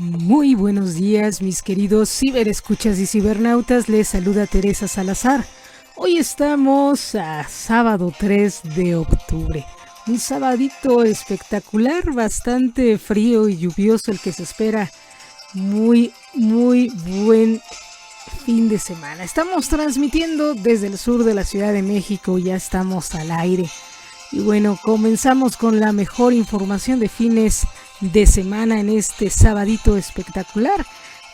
Muy buenos días, mis queridos ciberescuchas y cibernautas. Les saluda Teresa Salazar. Hoy estamos a sábado 3 de octubre. Un sabadito espectacular, bastante frío y lluvioso el que se espera. Muy buen fin de semana. Estamos transmitiendo desde el sur de la Ciudad de México. Ya estamos al aire. Y bueno, comenzamos con la mejor información de fines de semana en este sabadito espectacular.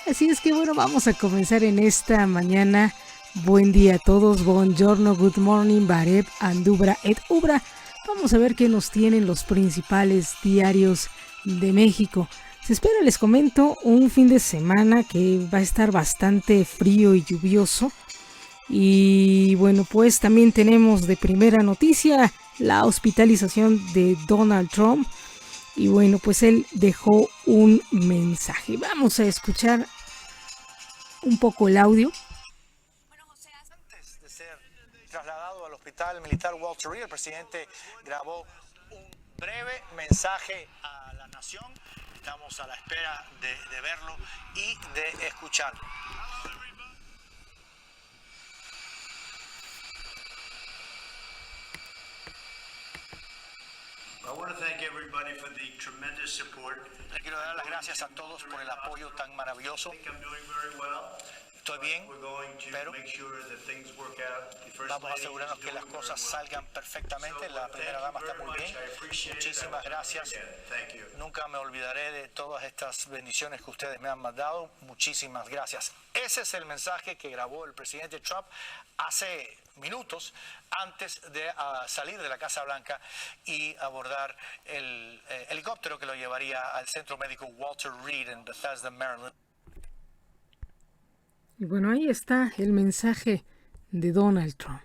Así es que bueno, vamos a comenzar en esta mañana. Buen día a todos, buongiorno, good morning, bareb, andubra et ubra. Vamos a ver qué nos tienen los principales diarios de México. Se espera, les comento, un fin de semana que va a estar bastante frío y lluvioso. Y bueno, pues también tenemos de primera noticia la hospitalización de Donald Trump. Y bueno, pues él dejó un mensaje. Vamos a escuchar un poco el audio. Bueno, José, antes de ser trasladado al hospital militar Walter Reed, el presidente grabó un breve mensaje a la nación. Estamos a la espera de verlo y de escucharlo. Le quiero dar las gracias a todos por el apoyo tan maravilloso. Estoy bien, pero vamos a asegurarnos que las cosas salgan perfectamente. La primera dama está muy bien. Muchísimas gracias. Nunca me olvidaré de todas estas bendiciones que ustedes me han mandado. Muchísimas gracias. Ese es el mensaje que grabó el presidente Trump hace minutos antes de salir de la Casa Blanca y abordar el helicóptero que lo llevaría al centro médico Walter Reed en Bethesda, Maryland. Y bueno, ahí está el mensaje de Donald Trump.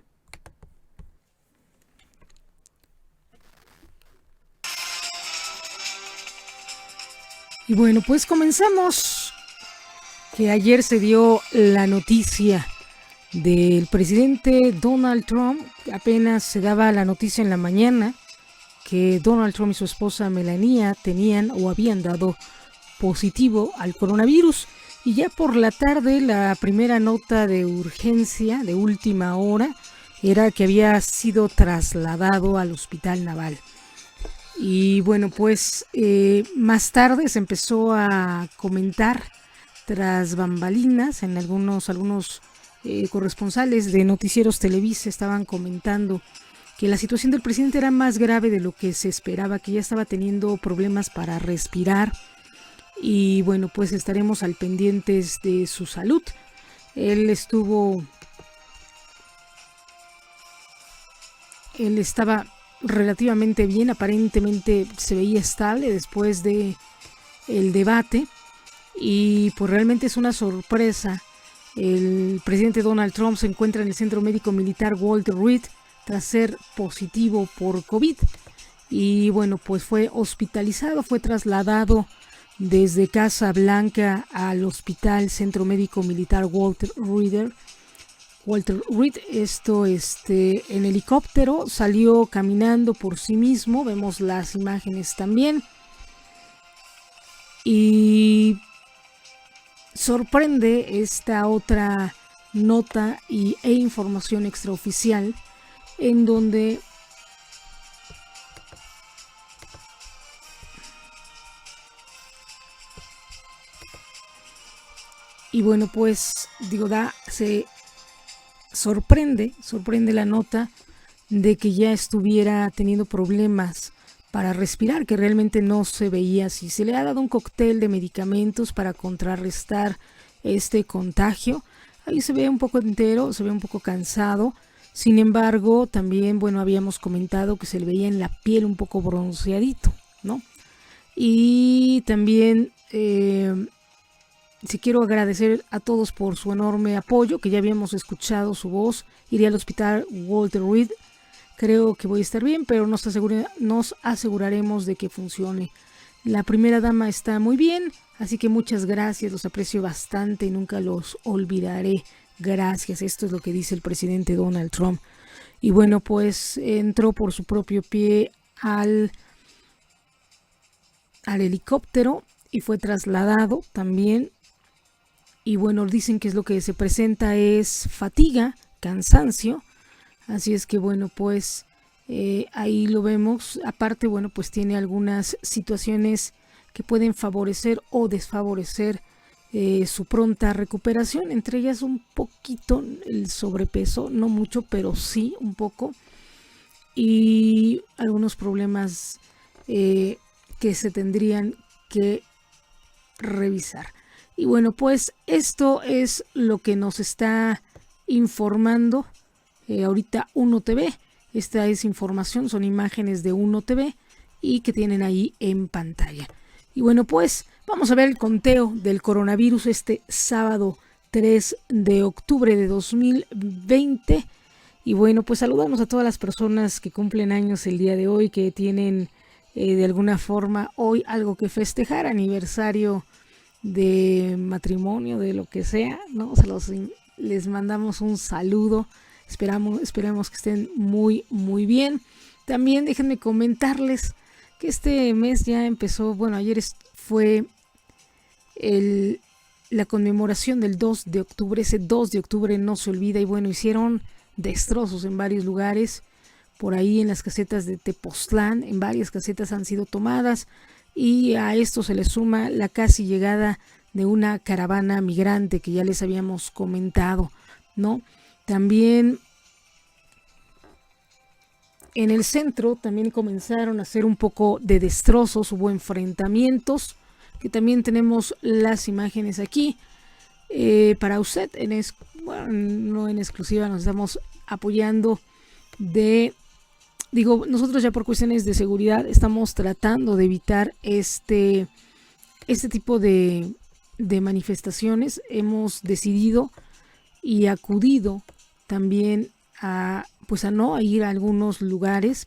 Y bueno, pues comenzamos. Que ayer se dio la noticia del presidente Donald Trump. Apenas se daba la noticia en la mañana que Donald Trump y su esposa Melania tenían o habían dado positivo al coronavirus. Y ya por la tarde la primera nota de urgencia de última hora era que había sido trasladado al hospital naval. Y bueno, pues más tarde se empezó a comentar tras bambalinas en algunos corresponsales de noticieros Televisa estaban comentando que la situación del presidente era más grave de lo que se esperaba, que ya estaba teniendo problemas para respirar. Y bueno, pues estaremos al pendientes de su salud. Él estaba relativamente bien, aparentemente se veía estable después de el debate. Y pues realmente es una sorpresa. El presidente Donald Trump se encuentra en el centro médico militar Walter Reed tras ser positivo por COVID. Y bueno, pues fue hospitalizado, fue trasladado desde Casa Blanca al hospital Centro Médico Militar Walter Reed. Esto en helicóptero, salió caminando por sí mismo, vemos las imágenes también. Y sorprende esta otra nota e información extraoficial en donde y bueno, pues se sorprende la nota de que ya estuviera teniendo problemas para respirar, que realmente no se veía así. Se le ha dado un cóctel de medicamentos para contrarrestar este contagio. Ahí se ve un poco entero, se ve un poco cansado. Sin embargo, también, bueno, habíamos comentado que se le veía en la piel un poco bronceadito, ¿no? Y también sí quiero agradecer a todos por su enorme apoyo, que ya habíamos escuchado su voz. Iré al hospital Walter Reed. Creo que voy a estar bien, pero nos aseguraremos de que funcione. La primera dama está muy bien, así que muchas gracias, los aprecio bastante y nunca los olvidaré. Gracias, esto es lo que dice el presidente Donald Trump. Y bueno, pues entró por su propio pie al helicóptero y fue trasladado también. Y bueno, dicen que es lo que se presenta es fatiga, cansancio. Así es que bueno, pues ahí lo vemos. Aparte, bueno, pues tiene algunas situaciones que pueden favorecer o desfavorecer su pronta recuperación, entre ellas un poquito el sobrepeso, no mucho, pero sí un poco, y algunos problemas que se tendrían que revisar. Y bueno, pues esto es lo que nos está informando ahorita Uno TV. Esta es información, son imágenes de Uno TV y que tienen ahí en pantalla. Y bueno, pues vamos a ver el conteo del coronavirus este sábado 3 de octubre de 2020. Y bueno, pues saludamos a todas las personas que cumplen años el día de hoy, que tienen de alguna forma hoy algo que festejar, aniversario de matrimonio, de lo que sea, ¿no? Les mandamos un saludo. Esperamos que estén muy, muy bien. También déjenme comentarles que este mes ya empezó, bueno, ayer fue la conmemoración del 2 de octubre, ese 2 de octubre no se olvida, y bueno, hicieron destrozos en varios lugares, por ahí en las casetas de Tepoztlán, en varias casetas han sido tomadas, y a esto se le suma la casi llegada de una caravana migrante que ya les habíamos comentado, ¿no? También en el centro también comenzaron a hacer un poco de destrozos, hubo enfrentamientos, que también tenemos las imágenes aquí. Para usted, bueno, no en exclusiva, nos estamos apoyando nosotros ya por cuestiones de seguridad estamos tratando de evitar este tipo de manifestaciones. Hemos decidido y acudido también a no ir a algunos lugares,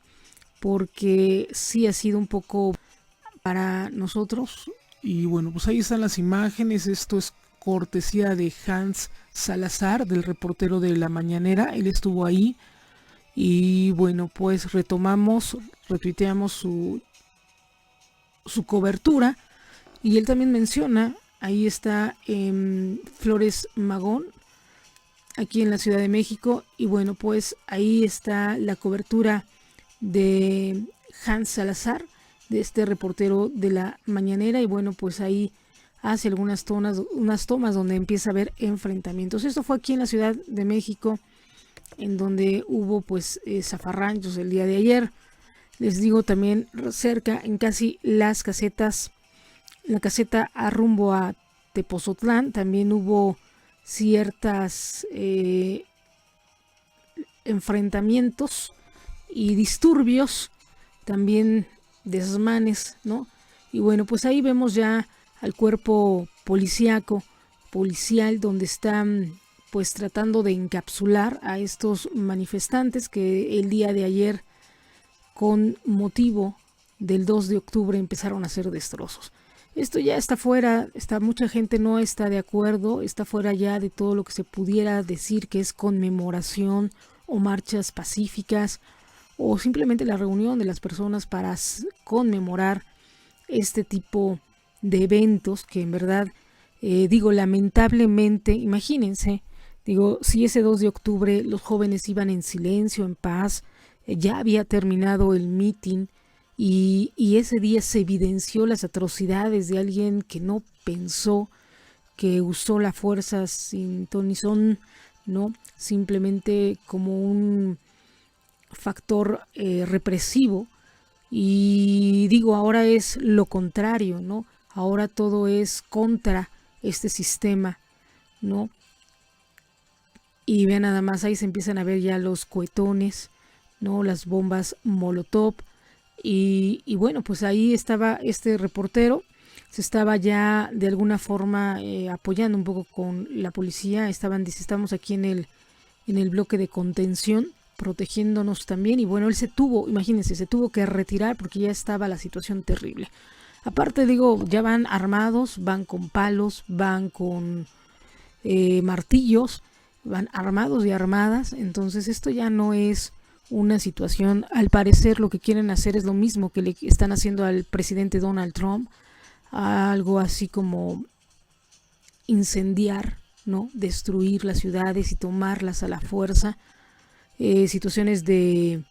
porque sí ha sido un poco para nosotros. Y bueno, pues ahí están las imágenes. Esto es cortesía de Hans Salazar, del reportero de La Mañanera. Él estuvo ahí y bueno, pues retuiteamos su cobertura, y él también menciona, ahí está Flores Magón, aquí en la Ciudad de México, y bueno, pues ahí está la cobertura de Hans Salazar, de este reportero de La Mañanera, y bueno, pues ahí hace unas tomas donde empieza a haber enfrentamientos. Esto fue aquí en la Ciudad de México, en donde hubo pues zafarranchos el día de ayer. Les digo, también cerca, en casi las casetas, la caseta a rumbo a Tepozotlán, también hubo ciertas enfrentamientos y disturbios, también desmanes, ¿no? Y bueno, pues ahí vemos ya al cuerpo policial, donde están pues tratando de encapsular a estos manifestantes que el día de ayer, con motivo del 2 de octubre, empezaron a hacer destrozos. Esto ya está fuera, mucha gente no está de acuerdo, está fuera ya de todo lo que se pudiera decir que es conmemoración o marchas pacíficas, o simplemente la reunión de las personas para conmemorar este tipo de eventos que en verdad, lamentablemente, imagínense, si ese 2 de octubre los jóvenes iban en silencio, en paz, ya había terminado el mitin, y ese día se evidenció las atrocidades de alguien que no pensó, que usó la fuerza sin ton ni son, ¿no? Simplemente como un factor represivo. Y ahora es lo contrario, ¿no? Ahora todo es contra este sistema, ¿no? Y vean nada más, ahí se empiezan a ver ya los cohetones, ¿no? Las bombas Molotov. Y bueno, pues ahí estaba este reportero, se estaba ya de alguna forma apoyando un poco con la policía. Estamos aquí en el bloque de contención, protegiéndonos también. Y bueno, él se tuvo que retirar porque ya estaba la situación terrible. Aparte, ya van armados, van con palos, van con martillos, van armados y armadas. Entonces esto ya no es una situación, al parecer lo que quieren hacer es lo mismo que le están haciendo al presidente Donald Trump, algo así como incendiar, ¿no? Destruir las ciudades y tomarlas a la fuerza, situaciones de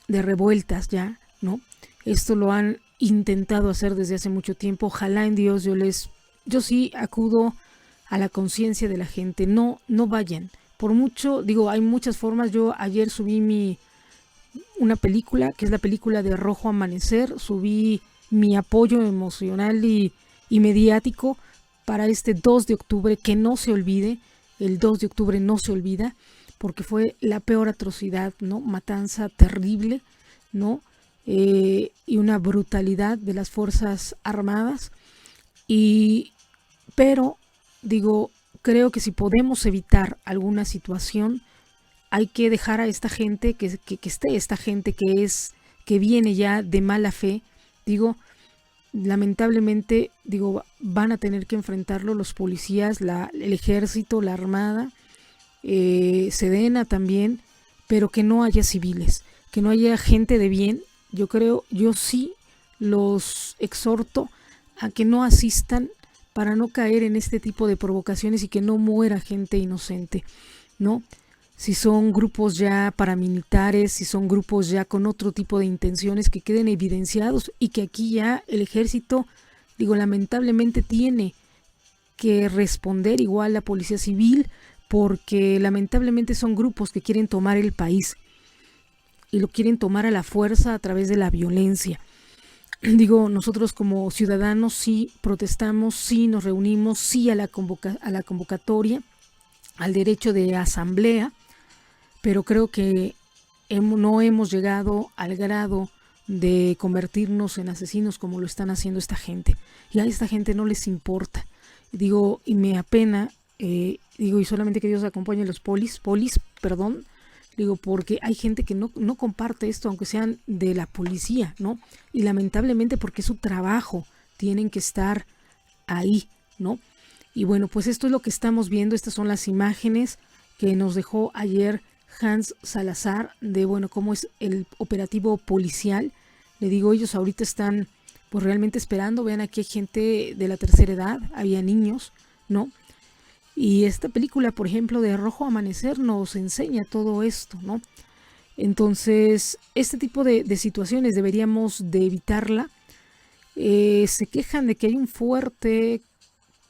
revueltas ya, ¿no? Esto lo han intentado hacer desde hace mucho tiempo. Ojalá en Dios yo sí acudo a la conciencia de la gente. No vayan. Por mucho, digo, hay muchas formas. Yo ayer subí una película, que es la película de Rojo Amanecer. Subí mi apoyo emocional y mediático para este 2 de octubre, que no se olvide. El 2 de octubre no se olvida, porque fue la peor atrocidad, ¿no? Matanza terrible, ¿no? Y una brutalidad de las Fuerzas Armadas. Pero, digo, creo que si podemos evitar alguna situación, hay que dejar a esta gente, que esté esta gente que viene ya de mala fe. Digo, lamentablemente, digo, van a tener que enfrentarlo los policías, el ejército, la armada, Sedena también, pero que no haya civiles, que no haya gente de bien. Yo sí los exhorto a que no asistan para no caer en este tipo de provocaciones y que no muera gente inocente, ¿no? Si son grupos ya paramilitares, si son grupos ya con otro tipo de intenciones, que queden evidenciados, y que aquí ya el ejército, digo, lamentablemente tiene que responder, igual la policía civil, porque lamentablemente son grupos que quieren tomar el país y lo quieren tomar a la fuerza a través de la violencia. Digo, nosotros como ciudadanos sí protestamos, sí nos reunimos, sí a la convocatoria, al derecho de asamblea, pero creo que no hemos llegado al grado de convertirnos en asesinos como lo están haciendo esta gente. Y a esta gente no les importa. Digo, y me apena, digo, y solamente que Dios acompañe a los polis, digo, porque hay gente que no comparte esto, aunque sean de la policía, ¿no? Y lamentablemente, porque es su trabajo, tienen que estar ahí, ¿no? Y bueno, pues esto es lo que estamos viendo. Estas son las imágenes que nos dejó ayer Hans Salazar de, bueno, cómo es el operativo policial. Le digo, ellos ahorita están pues realmente esperando. Vean, aquí hay gente de la tercera edad, había niños, ¿no? Y esta película, por ejemplo, de Rojo Amanecer nos enseña todo esto, ¿no? Entonces, este tipo de situaciones deberíamos de evitarla. Se quejan de que hay un fuerte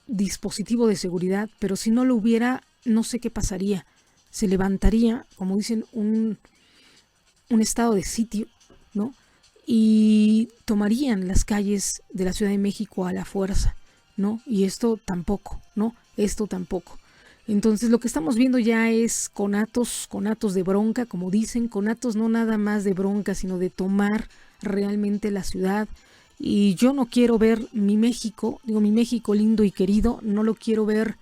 dispositivo de seguridad, pero si no lo hubiera, no sé qué pasaría. Se levantaría, como dicen, un estado de sitio, ¿no? Y tomarían las calles de la Ciudad de México a la fuerza, ¿no? Y esto tampoco, ¿no? Esto tampoco. Entonces lo que estamos viendo ya es conatos de bronca, como dicen, conatos no nada más de bronca, sino de tomar realmente la ciudad. Y yo no quiero ver mi México, digo, mi México lindo y querido, no lo quiero ver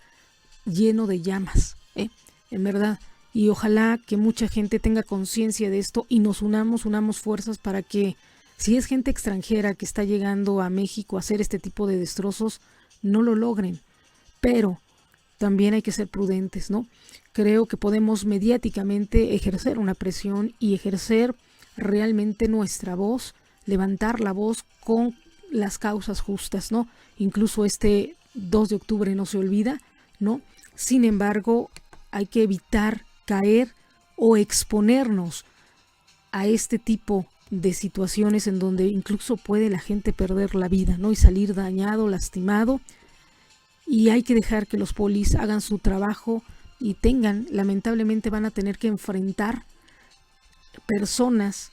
lleno de llamas, en verdad. Y ojalá que mucha gente tenga conciencia de esto y nos unamos fuerzas para que, si es gente extranjera que está llegando a México a hacer este tipo de destrozos, no lo logren. Pero también hay que ser prudentes, ¿no? Creo que podemos mediáticamente ejercer una presión y ejercer realmente nuestra voz, levantar la voz con las causas justas, ¿no? Incluso este 2 de octubre no se olvida, ¿no? Sin embargo, hay que evitar caer o exponernos a este tipo de situaciones en donde incluso puede la gente perder la vida, ¿no? Y salir dañado, lastimado. Y hay que dejar que los polis hagan su trabajo y lamentablemente van a tener que enfrentar personas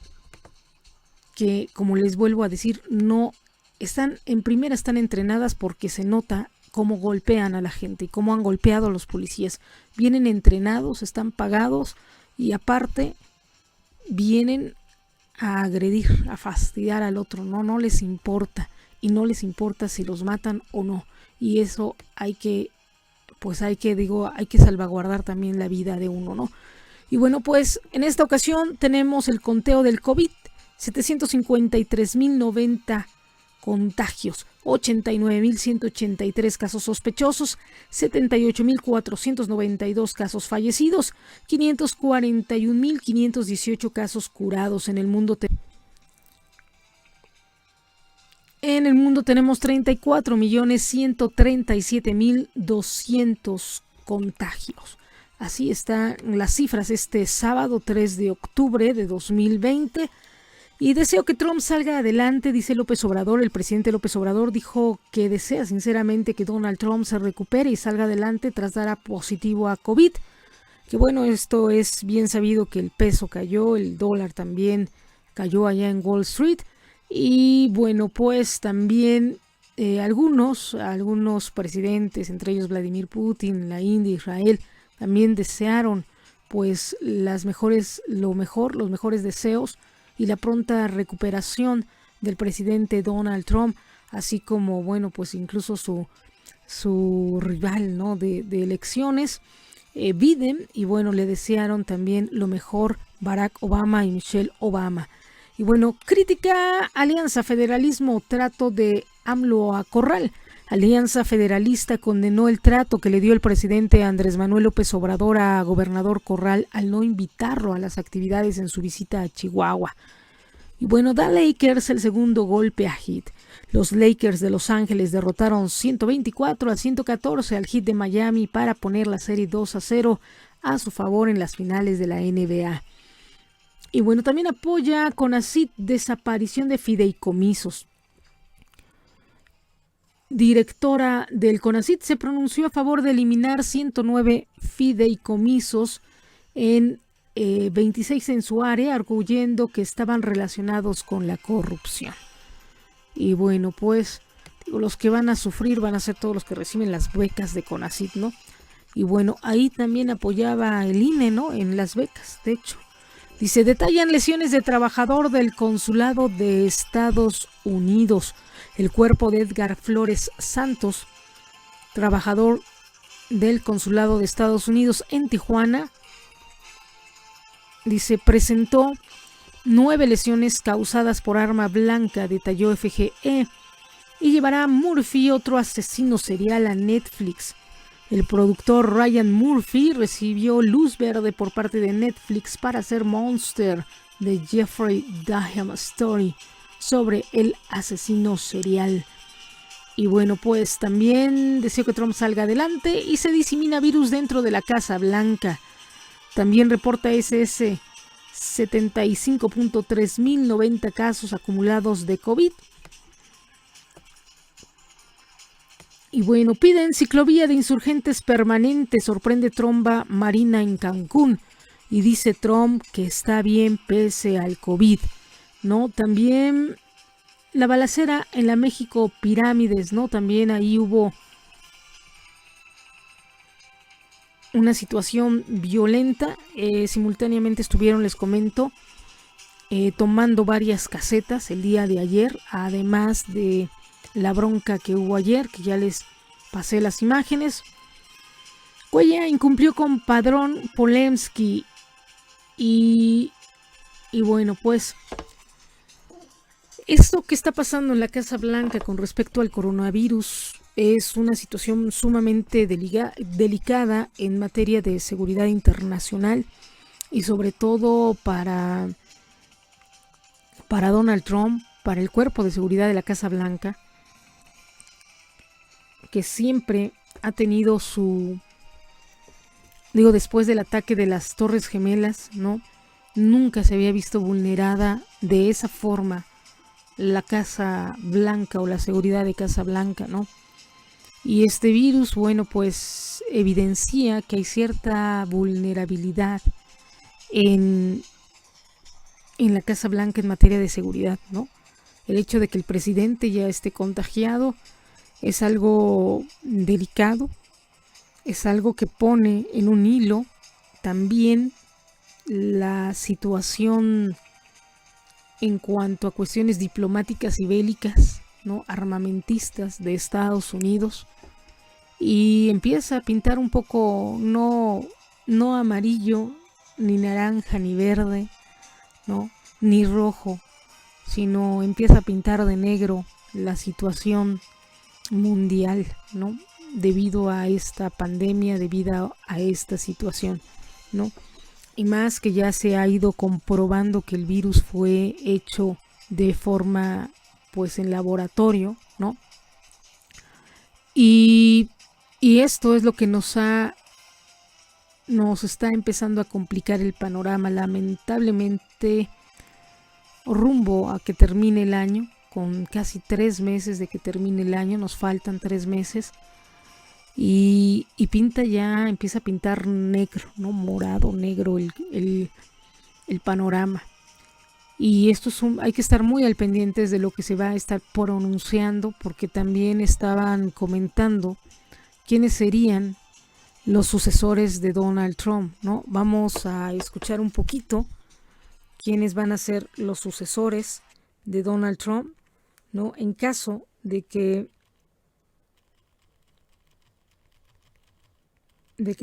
que, como les vuelvo a decir, no están entrenadas, porque se nota cómo golpean a la gente y cómo han golpeado a los policías. Vienen entrenados, están pagados y aparte vienen a agredir, a fastidiar al otro, no les importa, y no les importa si los matan o no. Y eso hay que salvaguardar también la vida de uno, ¿no? Y bueno, pues en esta ocasión tenemos el conteo del COVID, 753.090 contagios, 89.183 casos sospechosos, 78.492 casos fallecidos, 541.518 casos curados en el mundo. En el mundo tenemos 34.137.200 contagios. Así están las cifras este sábado 3 de octubre de 2020. Y deseo que Trump salga adelante, dice López Obrador. El presidente López Obrador dijo que desea sinceramente que Donald Trump se recupere y salga adelante tras dar positivo a COVID. Que bueno, esto es bien sabido que el peso cayó, el dólar también cayó allá en Wall Street. Y bueno, pues también algunos presidentes, entre ellos Vladimir Putin, la India, Israel, también desearon pues los mejores deseos y la pronta recuperación del presidente Donald Trump, así como bueno, pues incluso su rival, ¿no?, de elecciones, Biden, y bueno, le desearon también lo mejor Barack Obama y Michelle Obama. Y bueno, crítica Alianza Federalismo, trato de AMLO a Corral. Alianza Federalista condenó el trato que le dio el presidente Andrés Manuel López Obrador a gobernador Corral al no invitarlo a las actividades en su visita a Chihuahua. Y bueno, da Lakers el segundo golpe a Heat. Los Lakers de Los Ángeles derrotaron 124-114 al Heat de Miami para poner la serie 2-0 a su favor en las finales de la NBA. Y bueno, también apoya CONACYT desaparición de fideicomisos. Directora del CONACYT se pronunció a favor de eliminar 109 fideicomisos en 26 en su área, arguyendo que estaban relacionados con la corrupción. Y bueno, pues los que van a sufrir van a ser todos los que reciben las becas de CONACYT, ¿no? Y bueno, ahí también apoyaba el INE, ¿no?, en las becas, de hecho. Dice, detallan lesiones de trabajador del consulado de Estados Unidos. El cuerpo de Edgar Flores Santos, trabajador del consulado de Estados Unidos en Tijuana, dice, presentó 9 lesiones causadas por arma blanca, detalló FGE, y llevará a Murphy, otro asesino serial, a Netflix. El productor Ryan Murphy recibió luz verde por parte de Netflix para hacer Monster, de Jeffrey Dahmer Story, sobre el asesino serial. Y bueno, pues también deseo que Trump salga adelante y se disemina virus dentro de la Casa Blanca. También reporta SS 75.3090 casos acumulados de COVID. Y bueno, piden ciclovía de insurgentes permanente, sorprende tromba marina en Cancún. Y dice Trump que está bien pese al COVID, ¿no? También la balacera en la México Pirámides, ¿no? También ahí hubo una situación violenta. Simultáneamente estuvieron, les comento, tomando varias casetas el día de ayer, además de la bronca que hubo ayer, que ya les pasé las imágenes. Cuella incumplió con padrón Polemski y bueno, pues esto que está pasando en la Casa Blanca con respecto al coronavirus es una situación sumamente delicada en materia de seguridad internacional y sobre todo para Donald Trump, para el cuerpo de seguridad de la Casa Blanca, que siempre ha tenido después del ataque de las Torres Gemelas, ¿no? Nunca se había visto vulnerada de esa forma la Casa Blanca o la seguridad de Casa Blanca, ¿no? Y este virus, bueno, pues evidencia que hay cierta vulnerabilidad en la Casa Blanca en materia de seguridad, ¿no? El hecho de que el presidente ya esté contagiado es algo delicado, es algo que pone en un hilo también la situación en cuanto a cuestiones diplomáticas y bélicas, ¿no?, armamentistas de Estados Unidos, y empieza a pintar un poco no amarillo, ni naranja, ni verde, ¿no?, ni rojo, sino empieza a pintar de negro la situación mundial, ¿no?, debido a esta pandemia, debido a esta situación, ¿no? Y más que ya se ha ido comprobando que el virus fue hecho de forma pues en laboratorio, ¿no? Y esto es lo que nos está empezando a complicar el panorama, lamentablemente, rumbo a que termine el año, con casi 3 meses de que termine el año, nos faltan 3 meses, y empieza a pintar negro, ¿no? Morado, negro el panorama. Y hay que estar muy al pendientes de lo que se va a estar pronunciando, porque también estaban comentando quiénes serían los sucesores de Donald Trump, ¿no? Vamos a escuchar un poquito quiénes van a ser los sucesores de Donald Trump, ¿no? En caso de que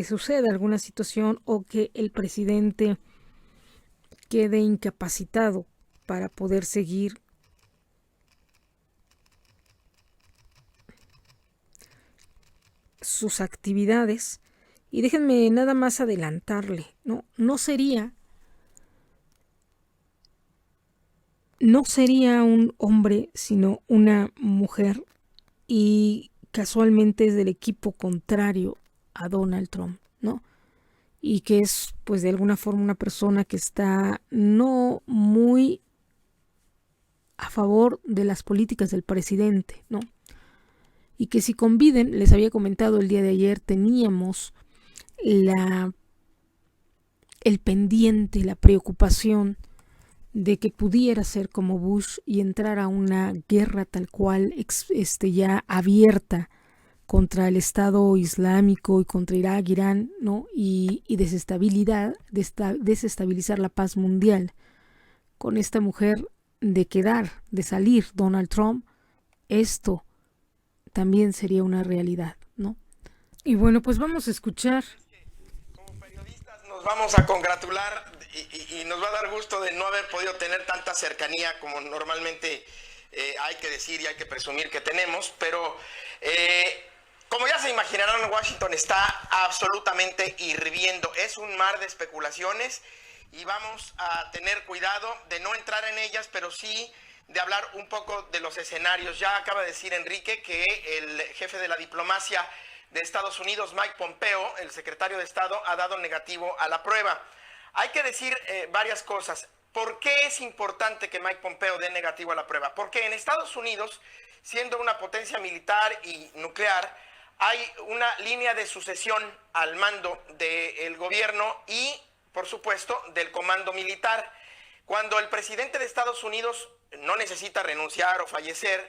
suceda alguna situación o que el presidente quede incapacitado para poder seguir sus actividades. Y déjenme nada más adelantarle, no sería un hombre, sino una mujer, y casualmente es del equipo contrario a Donald Trump, ¿no? Y que es, pues, de alguna forma una persona que está no muy a favor de las políticas del presidente, ¿no? Y que si conviden, les había comentado el día de ayer, teníamos el pendiente, la preocupación de que pudiera ser como Bush y entrar a una guerra tal cual ya abierta contra el Estado Islámico y contra Irak, Irán, ¿no? Y desestabilizar la paz mundial. Con esta mujer de salir Donald Trump, esto también sería una realidad, ¿no? Y bueno, pues vamos a escuchar. Como periodistas nos vamos a congratular y nos va a dar gusto de no haber podido tener tanta cercanía como normalmente hay que decir y hay que presumir que tenemos, pero como ya se imaginarán, Washington está absolutamente hirviendo. Es un mar de especulaciones y vamos a tener cuidado de no entrar en ellas, pero sí de hablar un poco de los escenarios. Ya acaba de decir Enrique que el jefe de la diplomacia de Estados Unidos, Mike Pompeo, el secretario de Estado, ha dado negativo a la prueba. Hay que decir varias cosas. ¿Por qué es importante que Mike Pompeo dé negativo a la prueba? Porque en Estados Unidos, siendo una potencia militar y nuclear, hay una línea de sucesión al mando del gobierno y, por supuesto, del comando militar. Cuando el presidente de Estados Unidos no necesita renunciar o fallecer,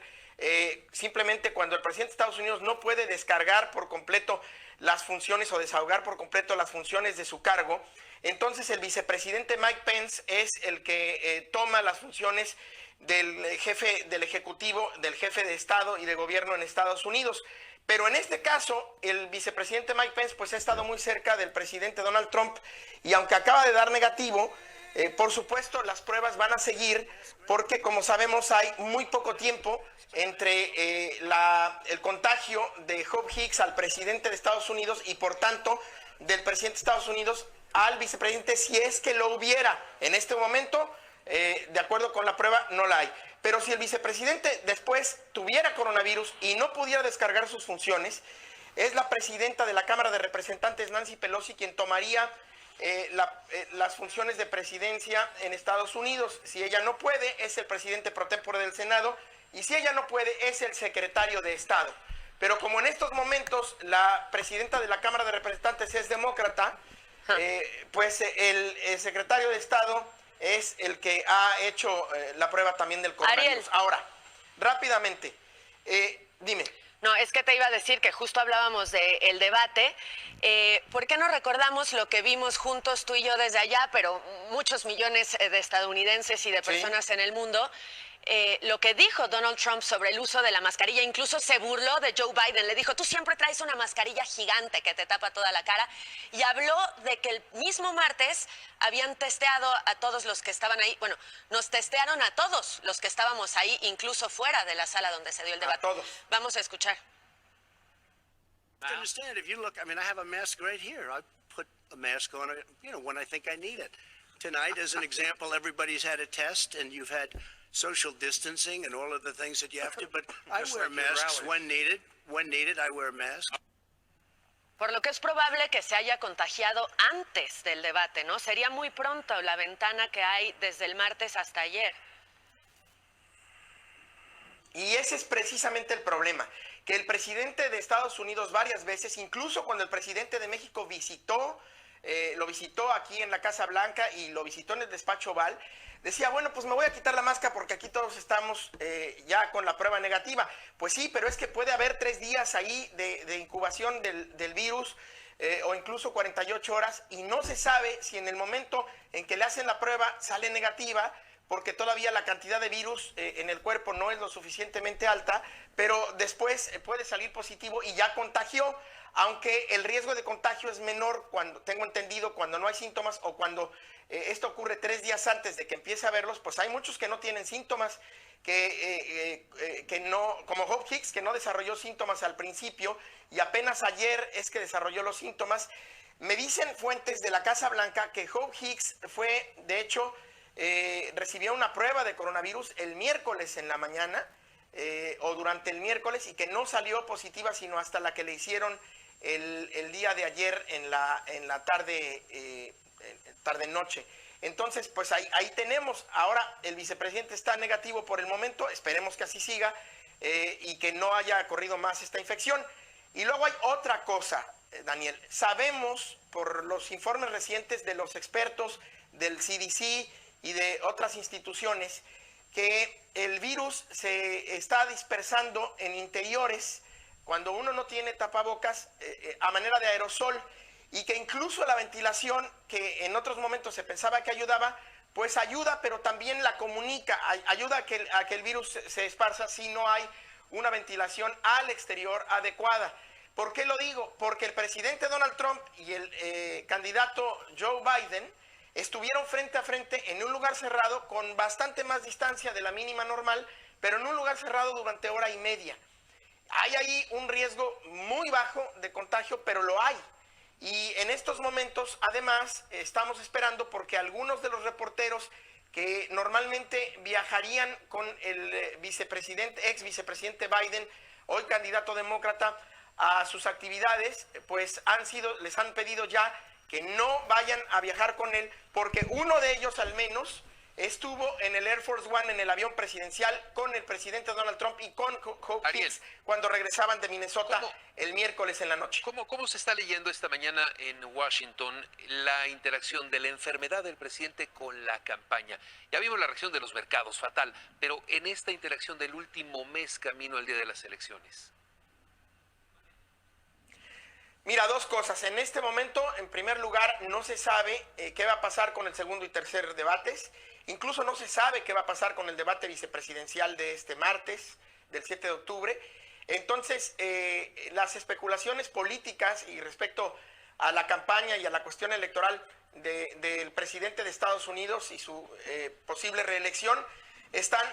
simplemente cuando el presidente de Estados Unidos no puede descargar por completo las funciones o desahogar por completo las funciones de su cargo, entonces el vicepresidente Mike Pence es el que toma las funciones del jefe del Ejecutivo, del jefe de Estado y de gobierno en Estados Unidos. Pero en este caso, el vicepresidente Mike Pence pues ha estado muy cerca del presidente Donald Trump y aunque acaba de dar negativo, por supuesto las pruebas van a seguir porque como sabemos hay muy poco tiempo entre el contagio de Hope Hicks al presidente de Estados Unidos y por tanto del presidente de Estados Unidos al vicepresidente, si es que lo hubiera. En este momento, de acuerdo con la prueba, no la hay. Pero si el vicepresidente después tuviera coronavirus y no pudiera descargar sus funciones, es la presidenta de la Cámara de Representantes, Nancy Pelosi, quien tomaría las funciones de presidencia en Estados Unidos. Si ella no puede, es el presidente pro tempore del Senado, y si ella no puede, es el secretario de Estado. Pero como en estos momentos la presidenta de la Cámara de Representantes es demócrata, pues el secretario de Estado es el que ha hecho la prueba también del coronavirus. Ariel. Ahora, rápidamente, dime. No, es que te iba a decir que justo hablábamos del debate. ¿Por qué no recordamos lo que vimos juntos tú y yo desde allá, pero muchos millones de estadounidenses y de personas en el mundo? Lo que dijo Donald Trump sobre el uso de la mascarilla, incluso se burló de Joe Biden, le dijo, tú siempre traes una mascarilla gigante que te tapa toda la cara, y habló de que el mismo martes habían testeado a todos los que estaban ahí, bueno, nos testearon a todos los que estábamos ahí, incluso fuera de la sala donde se dio el debate. A todos. Vamos a escuchar. I understand. If you look, I mean, I have a mask right here. I put a mask on it, when I think I need it. Tonight, as an example, everybody's had a test and you've had social distancing and all of the things that you have to, but I wear masks when needed. When needed, I wear a mask. Por lo que es probable que se haya contagiado antes del debate, ¿no? Sería muy pronto la ventana que hay desde el martes hasta ayer. Y ese es precisamente el problema, que el presidente de Estados Unidos varias veces, incluso cuando el presidente de México lo visitó aquí en la Casa Blanca y lo visitó en el despacho Oval, decía, bueno, pues me voy a quitar la máscara porque aquí todos estamos ya con la prueba negativa. Pues sí, pero es que puede haber 3 días ahí de incubación del virus o incluso 48 horas y no se sabe si en el momento en que le hacen la prueba sale negativa porque todavía la cantidad de virus en el cuerpo no es lo suficientemente alta, pero después puede salir positivo y ya contagió, aunque el riesgo de contagio es menor cuando, tengo entendido, cuando no hay síntomas o cuando esto ocurre 3 días antes de que empiece a verlos, pues hay muchos que no tienen síntomas, que no, como Hope Hicks, que no desarrolló síntomas al principio y apenas ayer es que desarrolló los síntomas. Me dicen fuentes de la Casa Blanca que Hope Hicks fue, de hecho, recibió una prueba de coronavirus el miércoles en la mañana o durante el miércoles y que no salió positiva sino hasta la que le hicieron el día de ayer en la tarde-noche. Entonces, pues ahí tenemos. Ahora el vicepresidente está negativo por el momento, esperemos que así siga y que no haya corrido más esta infección. Y luego hay otra cosa, Daniel. Sabemos por los informes recientes de los expertos del CDC y de otras instituciones que el virus se está dispersando en interiores cuando uno no tiene tapabocas a manera de aerosol y que incluso la ventilación, que en otros momentos se pensaba que ayudaba, pues ayuda, pero también la comunica, ayuda a que el virus se esparza si no hay una ventilación al exterior adecuada. ¿Por qué lo digo? Porque el presidente Donald Trump y el candidato Joe Biden estuvieron frente a frente en un lugar cerrado con bastante más distancia de la mínima normal, pero en un lugar cerrado durante hora y media. Hay ahí un riesgo muy bajo de contagio, pero lo hay. Y en estos momentos, además, estamos esperando porque algunos de los reporteros que normalmente viajarían con el ex vicepresidente Biden, hoy candidato demócrata, a sus actividades, pues les han pedido ya que no vayan a viajar con él, porque uno de ellos al menos estuvo en el Air Force One, en el avión presidencial, con el presidente Donald Trump y con Hope Hicks cuando regresaban de Minnesota el miércoles en la noche. ¿Cómo se está leyendo esta mañana en Washington la interacción de la enfermedad del presidente con la campaña? Ya vimos la reacción de los mercados, fatal, pero en esta interacción del último mes camino al día de las elecciones. Mira, 2 cosas. En este momento, en primer lugar, no se sabe qué va a pasar con el segundo y tercer debates. Incluso no se sabe qué va a pasar con el debate vicepresidencial de este martes, del 7 de octubre. Entonces, las especulaciones políticas y respecto a la campaña y a la cuestión electoral del presidente de Estados Unidos y su posible reelección están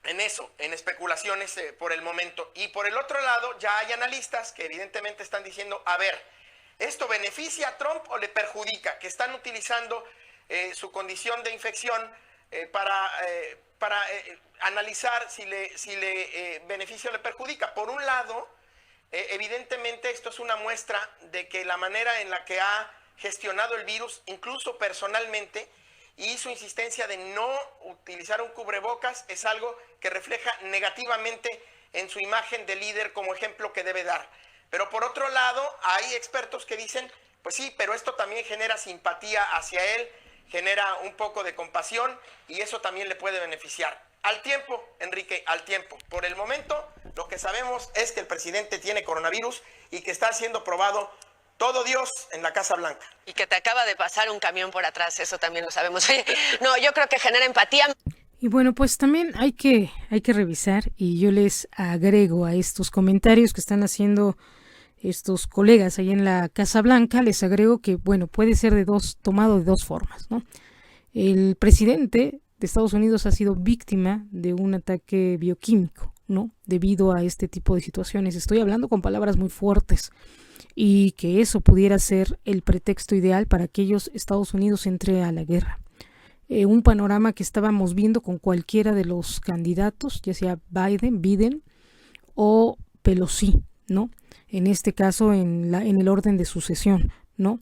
en eso, en especulaciones por el momento. Y por el otro lado, ya hay analistas que evidentemente están diciendo, a ver, ¿esto beneficia a Trump o le perjudica? Que están utilizando su condición de infección para analizar si le beneficia o le perjudica. Por un lado, evidentemente esto es una muestra de que la manera en la que ha gestionado el virus, incluso personalmente, y su insistencia de no utilizar un cubrebocas es algo que refleja negativamente en su imagen de líder como ejemplo que debe dar. Pero por otro lado, hay expertos que dicen, pues sí, pero esto también genera simpatía hacia él, genera un poco de compasión y eso también le puede beneficiar. Al tiempo, Enrique, al tiempo. Por el momento, lo que sabemos es que el presidente tiene coronavirus y que está siendo probado todo Dios en la Casa Blanca. Y que te acaba de pasar un camión por atrás, eso también lo sabemos. Oye, no, yo creo que genera empatía. Y bueno, pues también hay que revisar, y yo les agrego a estos comentarios que están haciendo estos colegas ahí en la Casa Blanca, les agrego que, bueno, puede ser tomado de 2 formas, ¿no? El presidente de Estados Unidos ha sido víctima de un ataque bioquímico, ¿no? Debido a este tipo de situaciones. Estoy hablando con palabras muy fuertes. Y que eso pudiera ser el pretexto ideal para que Estados Unidos entre a la guerra. un panorama que estábamos viendo con cualquiera de los candidatos, ya sea Biden o Pelosi, ¿no? En este caso en el orden de sucesión, ¿no?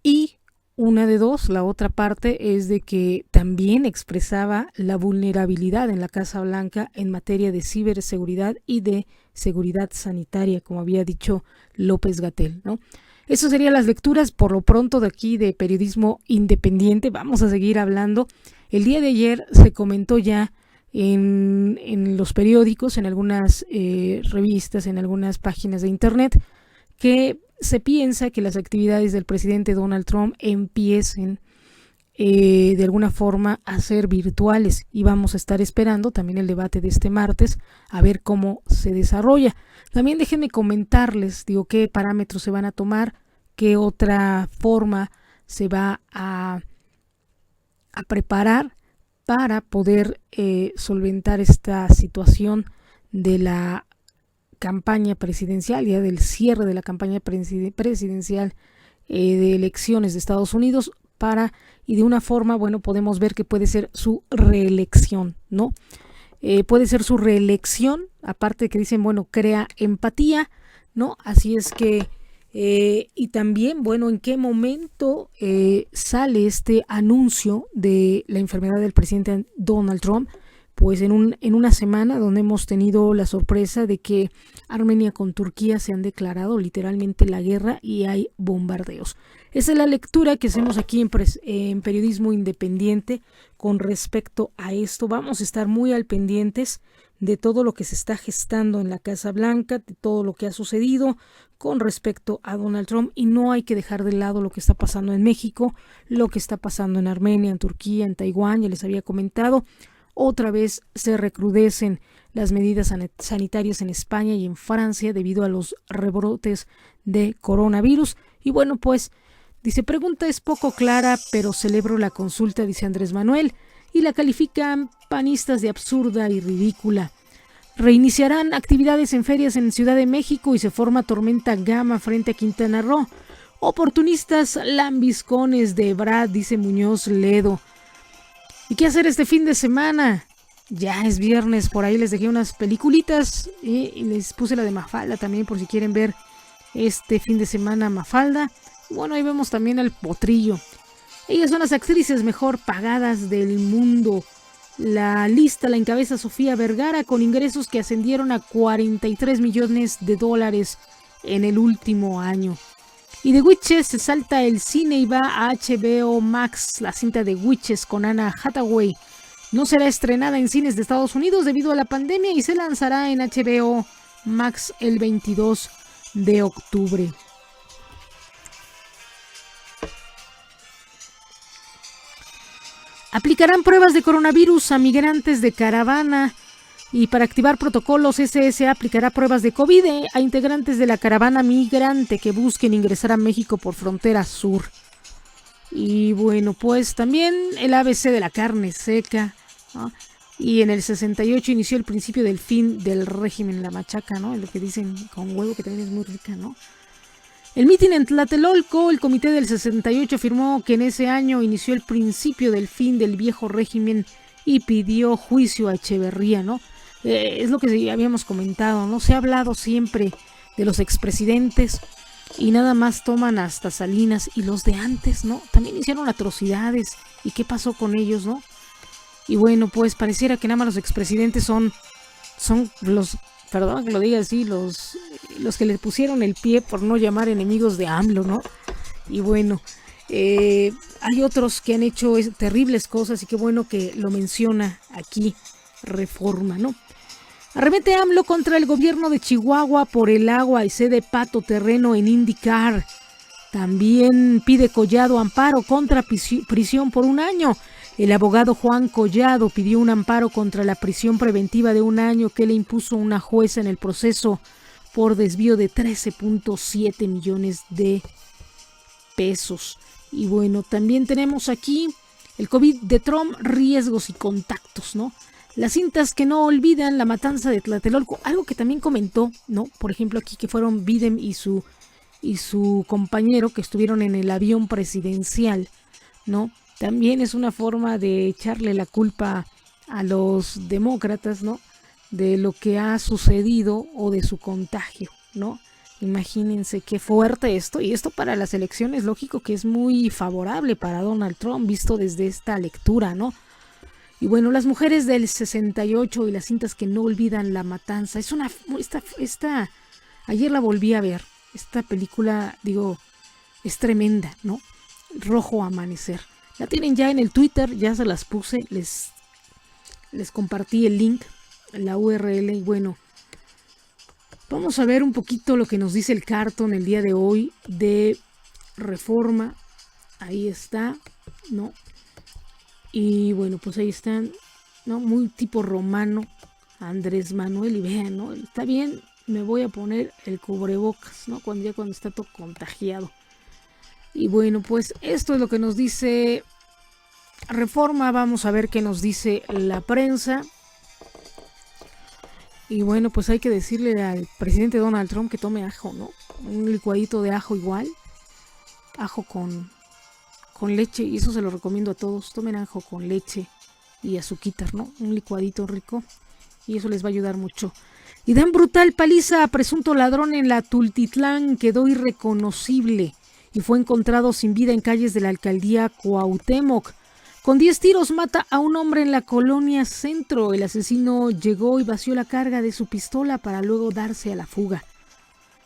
Y una de dos, la otra parte es de que también expresaba la vulnerabilidad en la Casa Blanca en materia de ciberseguridad y de seguridad sanitaria, como había dicho López-Gatell, ¿no? Eso serían las lecturas por lo pronto de aquí de Periodismo Independiente. Vamos a seguir hablando. El día de ayer se comentó ya en los periódicos, en algunas revistas, en algunas páginas de internet, que se piensa que las actividades del presidente Donald Trump empiecen de alguna forma a ser virtuales, y vamos a estar esperando también el debate de este martes a ver cómo se desarrolla. También déjenme comentarles, qué parámetros se van a tomar, qué otra forma se va a preparar para poder solventar esta situación de la campaña presidencial, ya del cierre de la campaña presidencial de elecciones de Estados Unidos, y de una forma, podemos ver que puede ser su reelección, ¿no? Puede ser su reelección, aparte de que dicen, crea empatía, ¿no? Así es que, y también, en qué momento sale este anuncio de la enfermedad del presidente Donald Trump. Pues en una semana donde hemos tenido la sorpresa de que Armenia con Turquía se han declarado literalmente la guerra y hay bombardeos. Esa es la lectura que hacemos aquí en Periodismo Independiente con respecto a esto. Vamos a estar muy al pendientes de todo lo que se está gestando en la Casa Blanca, de todo lo que ha sucedido con respecto a Donald Trump, y no hay que dejar de lado lo que está pasando en México, lo que está pasando en Armenia, en Turquía, en Taiwán, ya les había comentado. Otra vez se recrudecen las medidas sanitarias en España y en Francia debido a los rebrotes de coronavirus. Y dice, pregunta es poco clara, pero celebro la consulta, dice Andrés Manuel, y la califican panistas de absurda y ridícula. Reiniciarán actividades en ferias en Ciudad de México y se forma tormenta Gama frente a Quintana Roo. Oportunistas lambiscones de Ebrard, dice Muñoz Ledo. ¿Y qué hacer este fin de semana? Ya es viernes, por ahí les dejé unas peliculitas y les puse la de Mafalda también por si quieren ver este fin de semana Mafalda. Ahí vemos también al Potrillo. Ellas son las actrices mejor pagadas del mundo. La lista la encabeza Sofía Vergara con ingresos que ascendieron a $43 millones en el último año. Y de Witches se salta el cine y va a HBO Max. La cinta de Witches con Anna Hathaway no será estrenada en cines de Estados Unidos debido a la pandemia y se lanzará en HBO Max el 22 de octubre. Aplicarán pruebas de coronavirus a migrantes de caravana. Y para activar protocolos, SSA aplicará pruebas de COVID a integrantes de la caravana migrante que busquen ingresar a México por frontera sur. Y también el ABC de la carne seca, ¿no? Y en el 68 inició el principio del fin del régimen, la machaca, ¿no? Lo que dicen con huevo, que también es muy rica, ¿no? El mitin en Tlatelolco, el comité del 68 afirmó que en ese año inició el principio del fin del viejo régimen y pidió juicio a Echeverría, ¿no? Es lo que habíamos comentado, ¿no? Se ha hablado siempre de los expresidentes y nada más toman hasta Salinas y los de antes, ¿no? También hicieron atrocidades. ¿Y qué pasó con ellos, no? Y pareciera que nada más los expresidentes son los, perdón que lo diga así, los que le pusieron el pie por no llamar enemigos de AMLO, ¿no? Y hay otros que han hecho terribles cosas y qué bueno que lo menciona aquí Reforma, ¿no? Arremete AMLO contra el gobierno de Chihuahua por el agua y cede Pato terreno en IndyCar. También pide Collado amparo contra prisión por 1 año. El abogado Juan Collado pidió un amparo contra la prisión preventiva de 1 año que le impuso una jueza en el proceso por desvío de 13.7 millones de pesos. Y también tenemos aquí el COVID de Trump, riesgos y contactos, ¿no? Las cintas que no olvidan, la matanza de Tlatelolco, algo que también comentó, ¿no? Por ejemplo, aquí que fueron Biden y su compañero que estuvieron en el avión presidencial, ¿no? también es una forma de echarle la culpa a los demócratas, ¿no? De lo que ha sucedido o de su contagio, ¿no? Imagínense qué fuerte esto, y esto para las elecciones, lógico que es muy favorable para Donald Trump, visto desde esta lectura, ¿no? Y bueno, las mujeres del 68 y las cintas que no olvidan la matanza, es ayer la volví a ver, esta película, digo, es tremenda, ¿no? Rojo Amanecer. La tienen ya en el Twitter, ya se las puse, les compartí el link, la URL, y bueno, vamos a ver un poquito lo que nos dice el Cartón el día de hoy de Reforma. Ahí está, ¿no? Y bueno, pues ahí están, ¿no? Muy tipo romano, Andrés Manuel, y vean, ¿no? Está bien, me voy a poner el cubrebocas, ¿no? Cuando está todo contagiado. Y bueno, pues esto es lo que nos dice Reforma. Vamos a ver qué nos dice la prensa. Y bueno, pues hay que decirle al presidente Donald Trump que tome ajo, ¿no? Un licuadito de ajo igual. Ajo con leche, y eso se lo recomiendo a todos. Tomen ajo con leche y azuquitar, ¿no? Un licuadito rico, y eso les va a ayudar mucho. Y dan brutal paliza a presunto ladrón en la Tultitlán. Quedó irreconocible y fue encontrado sin vida en calles de la alcaldía Cuauhtémoc. Con 10 tiros mata a un hombre en la colonia Centro. El asesino llegó y vació la carga de su pistola para luego darse a la fuga.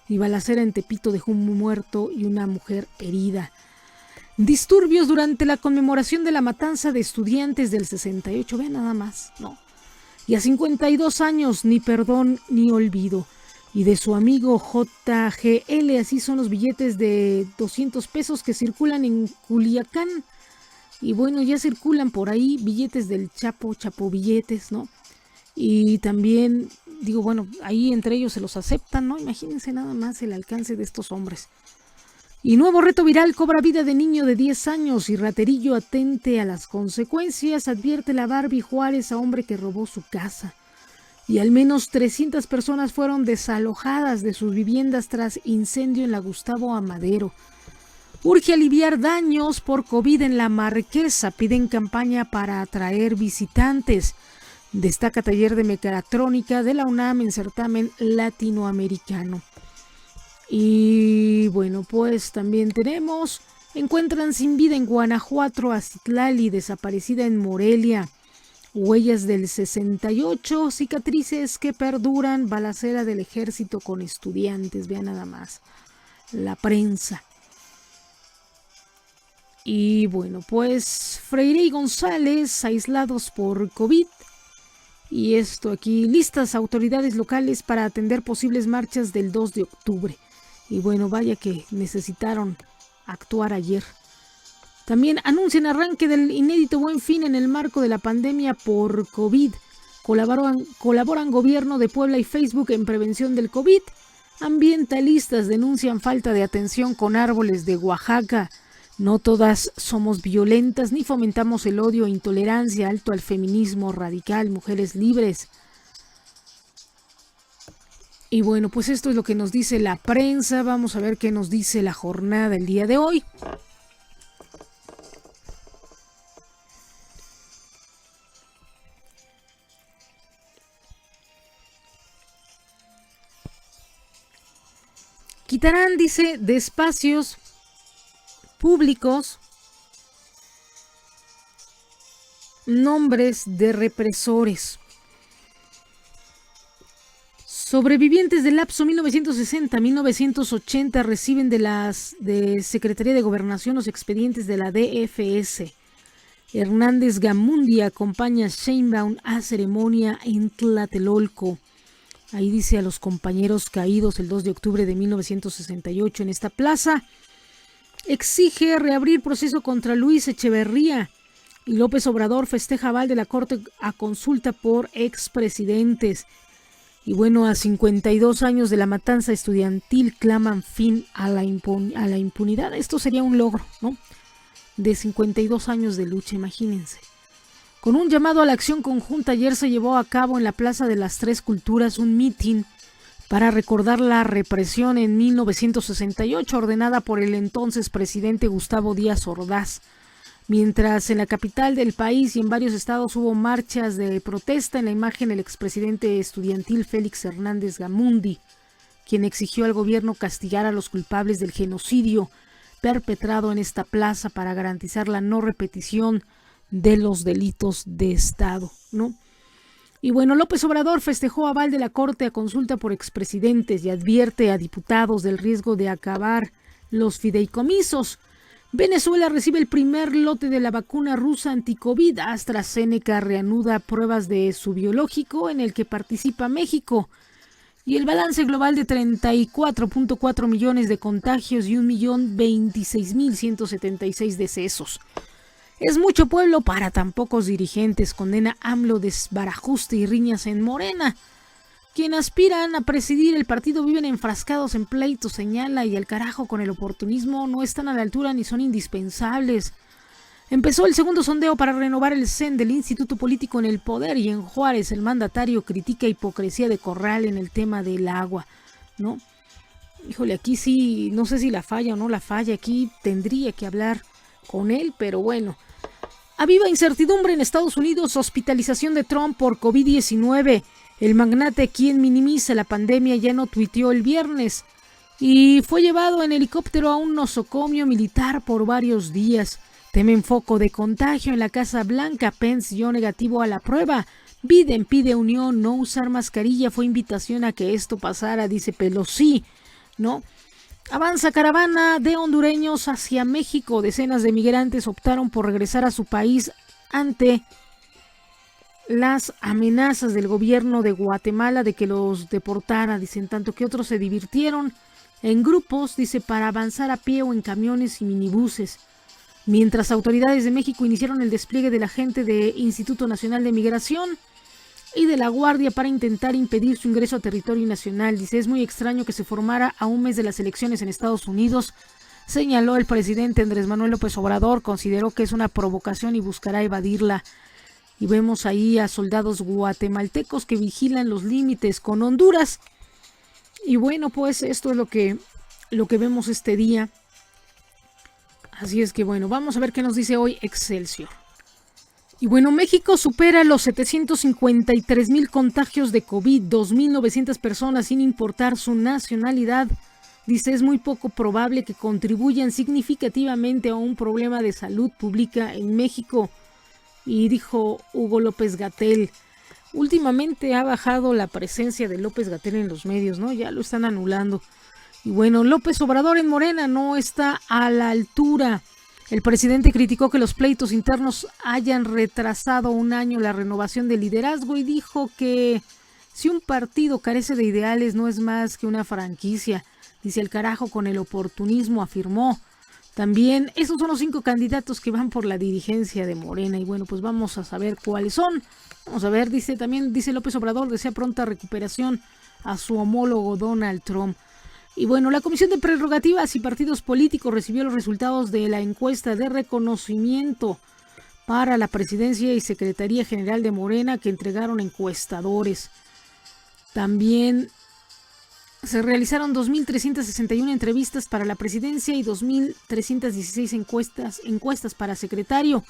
Y balacera en Tepito dejó un muerto y una mujer herida. Disturbios durante la conmemoración de la matanza de estudiantes del 68. Vean nada más, ¿no? Y a 52 años, ni perdón ni olvido. Y de su amigo JGL, así son los billetes de 200 pesos que circulan en Culiacán. Y bueno, ya circulan por ahí billetes del Chapo billetes, ¿no? Y también, digo, bueno, ahí entre ellos se los aceptan, ¿no? Imagínense nada más el alcance de estos hombres. Y nuevo reto viral cobra vida de niño de 10 años y raterillo atente a las consecuencias, advierte la Barbie Juárez a hombre que robó su casa. Y al menos 300 personas fueron desalojadas de sus viviendas tras incendio en la Gustavo Amadero. Urge aliviar daños por COVID en la Marquesa. Piden campaña para atraer visitantes. Destaca taller de mecatrónica de la UNAM en certamen latinoamericano. Y bueno, pues también tenemos, encuentran sin vida en Guanajuato a Citlali, desaparecida en Morelia. Huellas del 68, cicatrices que perduran, balacera del ejército con estudiantes. Vean nada más, la prensa. Y bueno, pues Freire y González aislados por COVID. Y esto aquí, listas autoridades locales para atender posibles marchas del 2 de octubre. Y bueno, vaya que necesitaron actuar ayer. También anuncian arranque del inédito Buen Fin en el marco de la pandemia por COVID. Colaboran Gobierno de Puebla y Facebook en prevención del COVID. Ambientalistas denuncian falta de atención con árboles de Oaxaca. No todas somos violentas ni fomentamos el odio e intolerancia. Alto al feminismo radical, mujeres libres. Y bueno, pues esto es lo que nos dice la prensa. Vamos a ver qué nos dice la jornada el día de hoy. Quitarán, dice, de espacios públicos nombres de represores. Sobrevivientes del lapso 1960-1980 reciben de Secretaría de Gobernación los expedientes de la DFS. Hernández Gamundi acompaña a Sheinbaum a ceremonia en Tlatelolco. Ahí dice a los compañeros caídos el 2 de octubre de 1968 en esta plaza. Exige reabrir proceso contra Luis Echeverría. Y López Obrador festeja aval de la Corte a consulta por expresidentes. Y bueno, a 52 años de la matanza estudiantil claman fin a la impunidad. Esto sería un logro, ¿no? De 52 años de lucha, imagínense. Con un llamado a la acción conjunta, ayer se llevó a cabo en la Plaza de las Tres Culturas un mitin para recordar la represión en 1968 ordenada por el entonces presidente Gustavo Díaz Ordaz. Mientras en la capital del país y en varios estados hubo marchas de protesta, en la imagen el expresidente estudiantil Félix Hernández Gamundi, quien exigió al gobierno castigar a los culpables del genocidio perpetrado en esta plaza para garantizar la no repetición de los delitos de Estado, ¿no? Y bueno, López Obrador festejó aval de la Corte a consulta por expresidentes y advierte a diputados del riesgo de acabar los fideicomisos. Venezuela recibe el primer lote de la vacuna rusa anticovid. AstraZeneca reanuda pruebas de su biológico en el que participa México. Y el balance global de 34.4 millones de contagios y 1.026.176 decesos. Es mucho pueblo para tan pocos dirigentes, condena AMLO desbarajuste y riñas en Morena. Quienes aspiran a presidir el partido viven enfrascados en pleitos, señala, y al carajo con el oportunismo, no están a la altura ni son indispensables. Empezó el segundo sondeo para renovar el CEN del Instituto Político en el Poder y en Juárez el mandatario critica hipocresía de Corral en el tema del agua, ¿no? Híjole, aquí sí, no sé si la falla o no la falla, aquí tendría que hablar con él, pero bueno. Aviva incertidumbre en Estados Unidos, hospitalización de Trump por COVID-19. El magnate, quien minimiza la pandemia, ya no tuiteó el viernes y fue llevado en helicóptero a un nosocomio militar por varios días. Temen foco de contagio en la Casa Blanca. Pence dio negativo a la prueba. Biden pide unión, no usar mascarilla fue invitación a que esto pasara, dice Pelosi, ¿no? Avanza caravana de hondureños hacia México. Decenas de migrantes optaron por regresar a su país ante las amenazas del gobierno de Guatemala de que los deportara, dicen, tanto que otros se divirtieron en grupos, dice, para avanzar a pie o en camiones y minibuses. Mientras autoridades de México iniciaron el despliegue de la gente del Instituto Nacional de Migración y de la Guardia para intentar impedir su ingreso a territorio nacional. Dice, es muy extraño que se formara a un mes de las elecciones en Estados Unidos, señaló el presidente Andrés Manuel López Obrador. Consideró que es una provocación y buscará evadirla. Y vemos ahí a soldados guatemaltecos que vigilan los límites con Honduras. Y bueno, pues esto es lo que vemos este día. Así es que bueno, vamos a ver qué nos dice hoy Excelsior. Y bueno, México supera los 753,000 contagios de COVID, 2,900 personas sin importar su nacionalidad. Dice, es muy poco probable que contribuyan significativamente a un problema de salud pública en México. Y dijo Hugo López-Gatell, últimamente ha bajado la presencia de López-Gatell en los medios, ¿no? Ya lo están anulando. Y bueno, López Obrador en Morena no está a la altura. El presidente criticó que los pleitos internos hayan retrasado un año la renovación del liderazgo y dijo que si un partido carece de ideales no es más que una franquicia. Dice, el carajo con el oportunismo, afirmó. También, esos son los 5 candidatos que van por la dirigencia de Morena. Y bueno, pues vamos a saber cuáles son. Vamos a ver, dice López Obrador, desea pronta recuperación a su homólogo Donald Trump. Y bueno, la Comisión de Prerrogativas y Partidos Políticos recibió los resultados de la encuesta de reconocimiento para la Presidencia y Secretaría General de Morena que entregaron encuestadores. También se realizaron 2.361 entrevistas para la presidencia y 2.316 encuestas para secretario.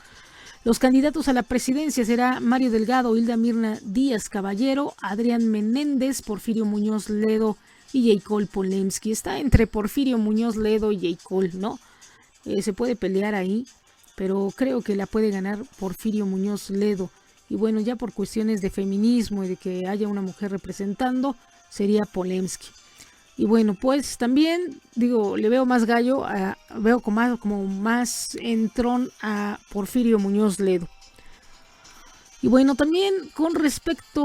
Los candidatos a la presidencia será Mario Delgado, Hilda Mirna Díaz Caballero, Adrián Menéndez, Porfirio Muñoz Ledo y Jacob Polemski. Está entre Porfirio Muñoz Ledo y Jacob, ¿no? Se puede pelear ahí, pero creo que la puede ganar Porfirio Muñoz Ledo. Y bueno, ya por cuestiones de feminismo y de que haya una mujer representando, sería Polemski. Y bueno, pues también, digo, le veo más gallo, veo como más entrón a Porfirio Muñoz Ledo. Y bueno, también con respecto,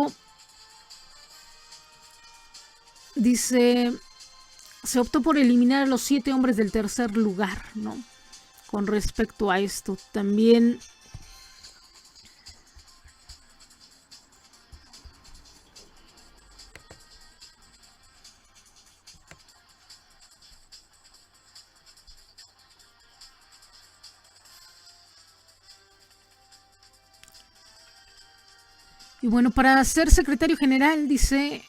dice, se optó por eliminar a los 7 hombres del tercer lugar, ¿no? Con respecto a esto, también y bueno, para ser secretario general, dice,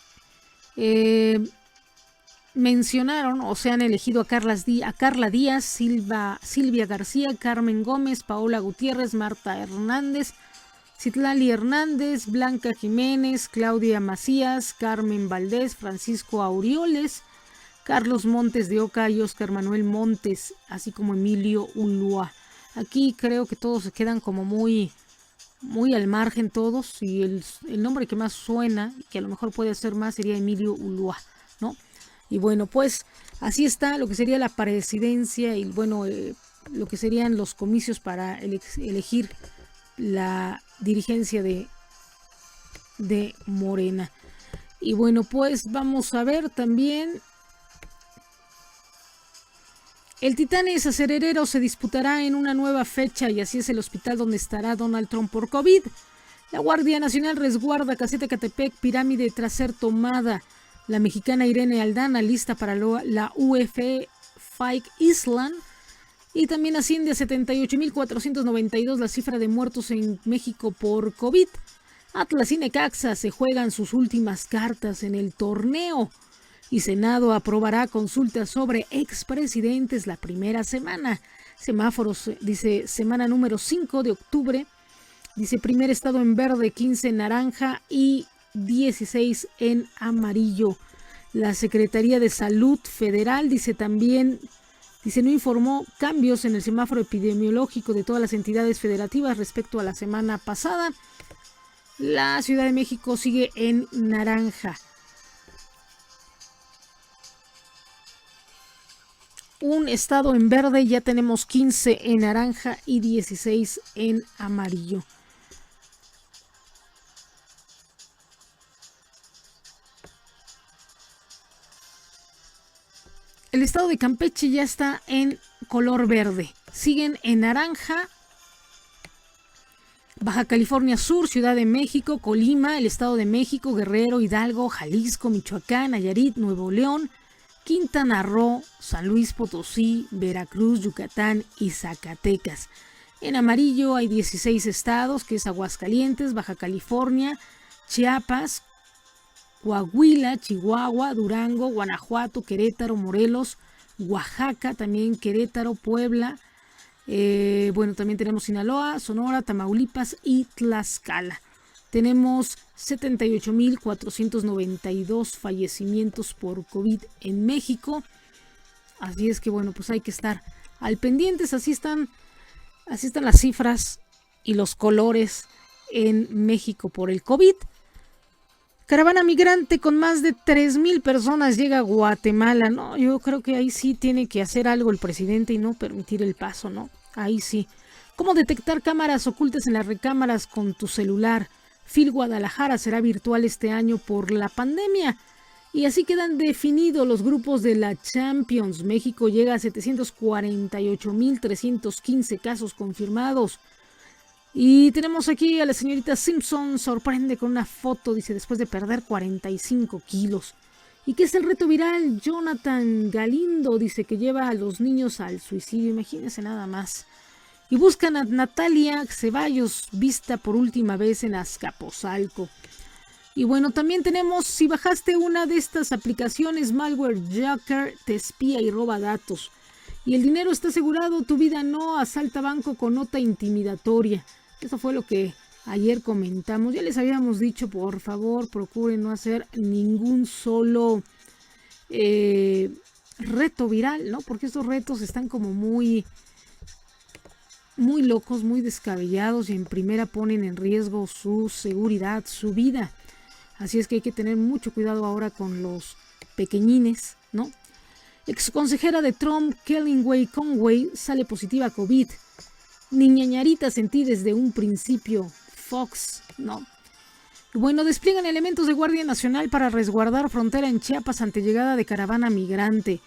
mencionaron o se han elegido a Carla Díaz, Silvia García, Carmen Gómez, Paola Gutiérrez, Marta Hernández, Citlali Hernández, Blanca Jiménez, Claudia Macías, Carmen Valdés, Francisco Aurioles, Carlos Montes de Oca y Óscar Manuel Montes, así como Emilio Ulloa. Aquí creo que todos se quedan como muy al margen todos, y el nombre que más suena, que a lo mejor puede ser más, sería Emilio Ulloa, ¿no? Y bueno, pues así está lo que sería la presidencia y bueno, lo que serían los comicios para elegir la dirigencia de Morena. Y bueno, pues vamos a ver también. El Titanes Acererero se disputará en una nueva fecha y así es el hospital donde estará Donald Trump por COVID. La Guardia Nacional resguarda Caseta Catepec, pirámide tras ser tomada. La mexicana Irene Aldana lista para la UFC Fight Island. Y también asciende a 78.492 la cifra de muertos en México por COVID. Atlas y Necaxa se juegan sus últimas cartas en el torneo. Y Senado aprobará consultas sobre expresidentes la primera semana. Semáforos, dice semana número 5 de octubre. Dice primer estado en verde, 15 en naranja y 16 en amarillo. La Secretaría de Salud Federal dice no informó cambios en el semáforo epidemiológico de todas las entidades federativas respecto a la semana pasada. La Ciudad de México sigue en naranja. Un estado en verde, ya tenemos 15 en naranja y 16 en amarillo. El estado de Campeche ya está en color verde. Siguen en naranja Baja California Sur, Ciudad de México, Colima, el Estado de México, Guerrero, Hidalgo, Jalisco, Michoacán, Nayarit, Nuevo León, Quintana Roo, San Luis Potosí, Veracruz, Yucatán y Zacatecas. En amarillo hay 16 estados, que es Aguascalientes, Baja California, Chiapas, Coahuila, Chihuahua, Durango, Guanajuato, Querétaro, Morelos, Oaxaca, también Querétaro, Puebla. También tenemos Sinaloa, Sonora, Tamaulipas y Tlaxcala. Tenemos 78.492 fallecimientos por COVID en México. Así es que pues hay que estar al pendientes. Así están las cifras y los colores en México por el COVID. Caravana migrante con más de 3,000 personas llega a Guatemala. No, yo creo que ahí sí tiene que hacer algo el presidente y no permitir el paso, ¿no? Ahí sí. ¿Cómo detectar cámaras ocultas en las recámaras con tu celular? FIL Guadalajara será virtual este año por la pandemia. Y así quedan definidos los grupos de la Champions. México llega a 748.315 casos confirmados. Y tenemos aquí a la señorita Simpson, sorprende con una foto, dice, después de perder 45 kilos. ¿Y qué es el reto viral? Jonathan Galindo dice que lleva a los niños al suicidio, imagínense nada más. Y buscan a Natalia Ceballos, vista por última vez en Azcapotzalco. Y también tenemos, si bajaste una de estas aplicaciones, Malware Joker te espía y roba datos. Y el dinero está asegurado, tu vida no, asalta banco con nota intimidatoria. Eso fue lo que ayer comentamos. Ya les habíamos dicho, por favor, procuren no hacer ningún solo reto viral, ¿no? Porque estos retos están como muy locos, muy descabellados y en primera ponen en riesgo su seguridad, su vida. Así es que hay que tener mucho cuidado ahora con los pequeñines, ¿no? Exconsejera de Trump, Kellyanne Conway, sale positiva a COVID. Niñañarita sentí desde un principio. Fox, ¿no? Despliegan elementos de Guardia Nacional para resguardar frontera en Chiapas ante llegada de caravana migrante.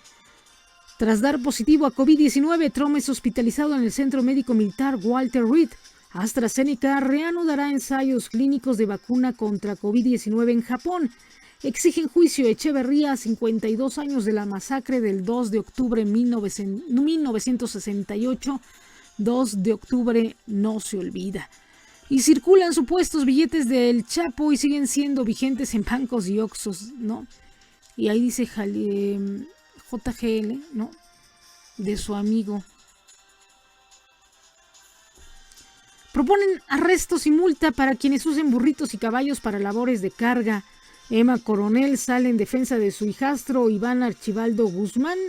Tras dar positivo a COVID-19, Trump es hospitalizado en el Centro Médico Militar Walter Reed. AstraZeneca reanudará ensayos clínicos de vacuna contra COVID-19 en Japón. Exigen juicio Echeverría, 52 años de la masacre del 2 de octubre de 1968. 2 de octubre no se olvida. Y circulan supuestos billetes del Chapo y siguen siendo vigentes en bancos y oxxos, ¿no? y ahí dice JGL, ¿no? De su amigo. Proponen arrestos y multa para quienes usen burritos y caballos para labores de carga. Emma Coronel sale en defensa de su hijastro Iván Archibaldo Guzmán.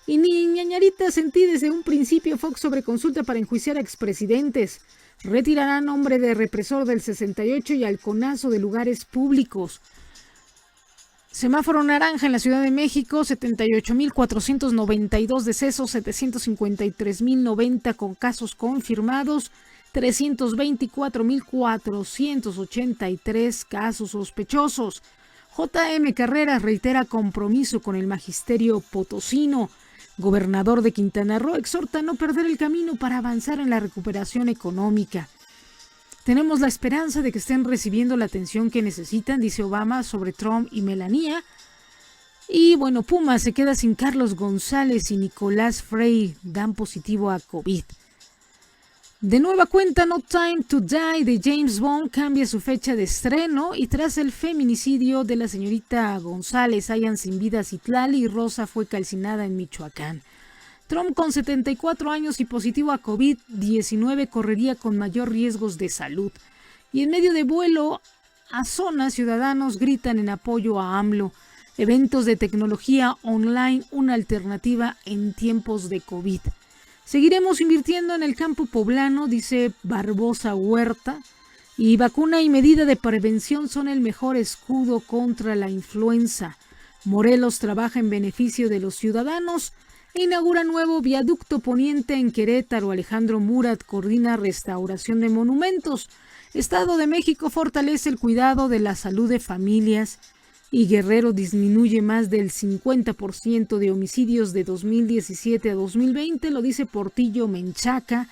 Y ni ñañarita sentí desde un principio Fox sobre consulta para enjuiciar a expresidentes. Retirará nombre de represor del 68 y halconazo de lugares públicos. Semáforo naranja en la Ciudad de México, 78.492 decesos, 753.090 con casos confirmados, 324.483 casos sospechosos. JM Carreras reitera compromiso con el magisterio potosino. Gobernador de Quintana Roo exhorta a no perder el camino para avanzar en la recuperación económica. Tenemos la esperanza de que estén recibiendo la atención que necesitan, dice Obama sobre Trump y Melania. Y bueno, Puma se queda sin Carlos González y Nicolás Frey, dan positivo a COVID. De nueva cuenta, No Time to Die de James Bond cambia su fecha de estreno y tras el feminicidio de la señorita González, hallan sin vida a Citlali y Rosa fue calcinada en Michoacán. Trump con 74 años y positivo a COVID-19 correría con mayor riesgos de salud. Y en medio de vuelo a zona, ciudadanos gritan en apoyo a AMLO. Eventos de tecnología online, una alternativa en tiempos de COVID. Seguiremos invirtiendo en el campo poblano, dice Barbosa Huerta, y vacuna y medida de prevención son el mejor escudo contra la influenza. Morelos trabaja en beneficio de los ciudadanos e inaugura nuevo viaducto poniente en Querétaro. Alejandro Murat coordina restauración de monumentos. Estado de México fortalece el cuidado de la salud de familias. Y Guerrero disminuye más del 50% de homicidios de 2017 a 2020, lo dice Portillo Menchaca.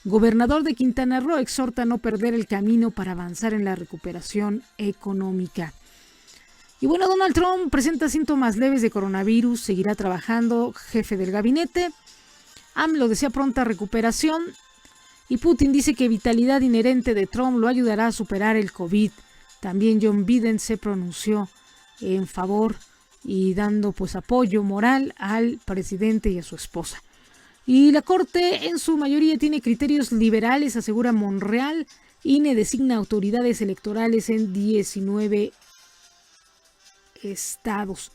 Gobernador de Quintana Roo exhorta a no perder el camino para avanzar en la recuperación económica. Y bueno, Donald Trump presenta síntomas leves de coronavirus, seguirá trabajando, jefe del gabinete. AMLO desea pronta recuperación. Y Putin dice que vitalidad inherente de Trump lo ayudará a superar el COVID. También John Biden se pronunció en favor y dando pues apoyo moral al presidente y a su esposa. Y la Corte en su mayoría tiene criterios liberales, asegura Monreal. INE designa autoridades electorales en 19 estados.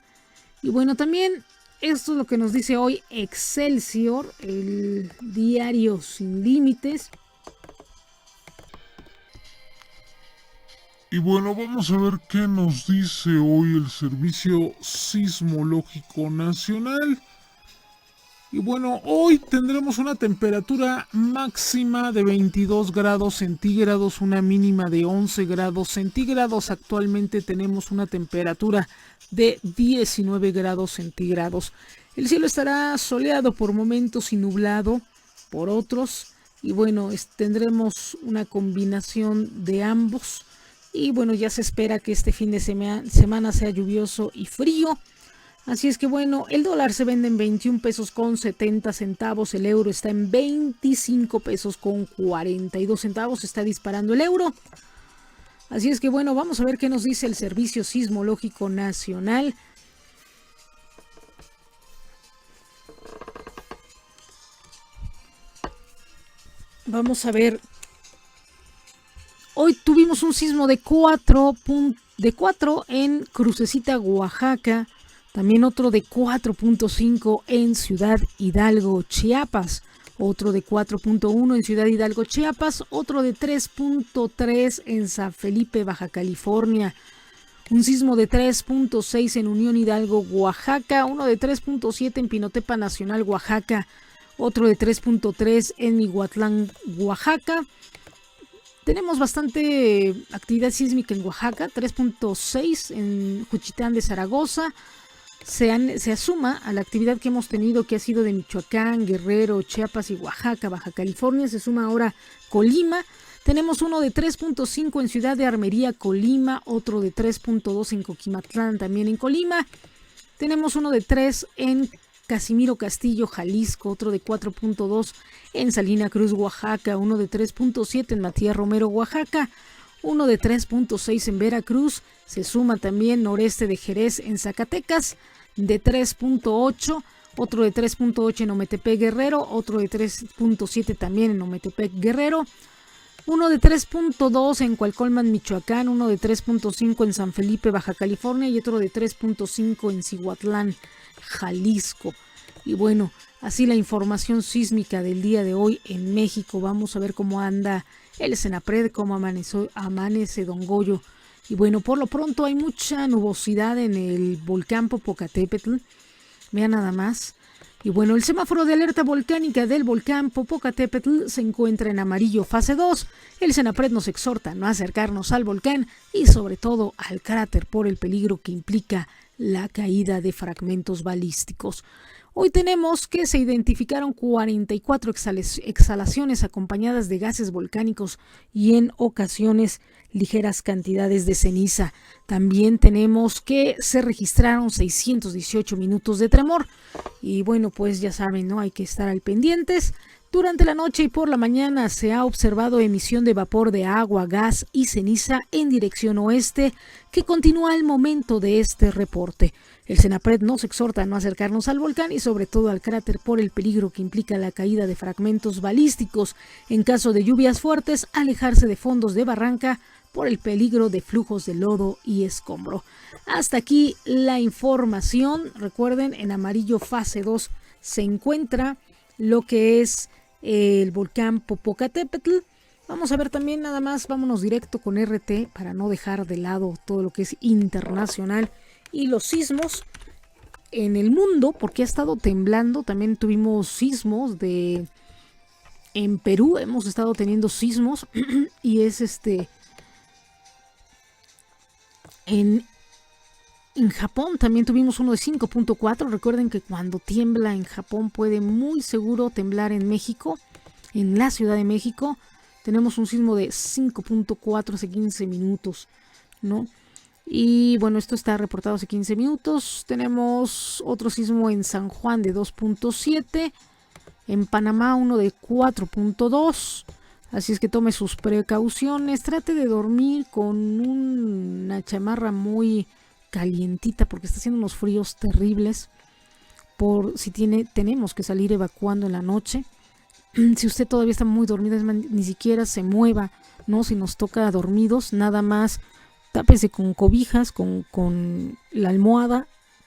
Y bueno, también esto es lo que nos dice hoy Excelsior, el diario sin límites. Y bueno, vamos a ver qué nos dice hoy el Servicio Sismológico Nacional. Y bueno, hoy tendremos una temperatura máxima de 22 grados centígrados, una mínima de 11 grados centígrados. Actualmente tenemos una temperatura de 19 grados centígrados. El cielo estará soleado por momentos y nublado por otros. Y bueno, tendremos una combinación de ambos. Y bueno, ya se espera que este fin de semana sea lluvioso y frío. Así es que bueno, el dólar se vende en 21 pesos con 70 centavos. El euro está en 25 pesos con 42 centavos. Está disparando el euro. Así es que bueno, vamos a ver qué nos dice el Servicio Sismológico Nacional. Vamos a ver. Hoy tuvimos un sismo de 4 en Crucecita, Oaxaca. También otro de 4.5 en Ciudad Hidalgo, Chiapas. Otro de 4.1 en Ciudad Hidalgo, Chiapas. Otro de 3.3 en San Felipe, Baja California. Un sismo de 3.6 en Unión Hidalgo, Oaxaca. Uno de 3.7 en Pinotepa Nacional, Oaxaca. Otro de 3.3 en Mihuatlán, Oaxaca. Tenemos bastante actividad sísmica en Oaxaca, 3.6 en Juchitán de Zaragoza. Se asuma a la actividad que hemos tenido, que ha sido de Michoacán, Guerrero, Chiapas y Oaxaca, Baja California. Se suma ahora Colima. Tenemos uno de 3.5 en Ciudad de Armería, Colima. Otro de 3.2 en Coquimatlán, también en Colima. Tenemos uno de 3 en Casimiro Castillo, Jalisco. Otro de 4.2 en Salina Cruz, Oaxaca. Uno de 3.7 en Matías Romero, Oaxaca. uno de 3.6 en Veracruz, se suma también noreste de Jerez en Zacatecas, de 3.8, otro de 3.8 en Ometepec Guerrero, otro de 3.7 también en Ometepec Guerrero, uno de 3.2 en Cualcolman, Michoacán, uno de 3.5 en San Felipe, Baja California y otro de 3.5 en Cihuatlán, Jalisco. Y bueno, así la información sísmica del día de hoy en México. Vamos a ver cómo anda el Senapred, cómo amanece Don Goyo. Y bueno, por lo pronto hay mucha nubosidad en el volcán Popocatépetl. Vean nada más. Y bueno, el semáforo de alerta volcánica del volcán Popocatépetl se encuentra en amarillo fase 2. El Senapred nos exhorta a no acercarnos al volcán y sobre todo al cráter por el peligro que implica la caída de fragmentos balísticos. Hoy tenemos que se identificaron 44 exhalaciones acompañadas de gases volcánicos y en ocasiones ligeras cantidades de ceniza. También tenemos que se registraron 618 minutos de tremor. Y bueno, pues ya saben, ¿no? Hay que estar al pendientes. Durante la noche y por la mañana se ha observado emisión de vapor de agua, gas y ceniza en dirección oeste, que continúa al momento de este reporte. El Senapred nos exhorta a no acercarnos al volcán y sobre todo al cráter por el peligro que implica la caída de fragmentos balísticos. En caso de lluvias fuertes, alejarse de fondos de barranca por el peligro de flujos de lodo y escombro. Hasta aquí la información. Recuerden, en amarillo fase 2 se encuentra lo que es el volcán Popocatépetl. Vamos a ver también nada más, vámonos directo con RT para no dejar de lado todo lo que es internacional y los sismos en el mundo, porque ha estado temblando. También tuvimos sismos en Perú, hemos estado teniendo sismos y es en Japón también tuvimos uno de 5.4. Recuerden que cuando tiembla en Japón puede muy seguro temblar en México, en la Ciudad de México. Tenemos un sismo de 5.4 hace 15 minutos, ¿no? Y bueno, esto está reportado hace 15 minutos. Tenemos otro sismo en San Juan de 2.7. En Panamá uno de 4.2. Así es que tome sus precauciones. Trate de dormir con una chamarra muy calientita porque está haciendo unos fríos terribles. Por si tenemos que salir evacuando en la noche. Si usted todavía está muy dormida, ni siquiera se mueva, ¿no? Si nos toca dormidos, nada más tápese con cobijas, con la almohada,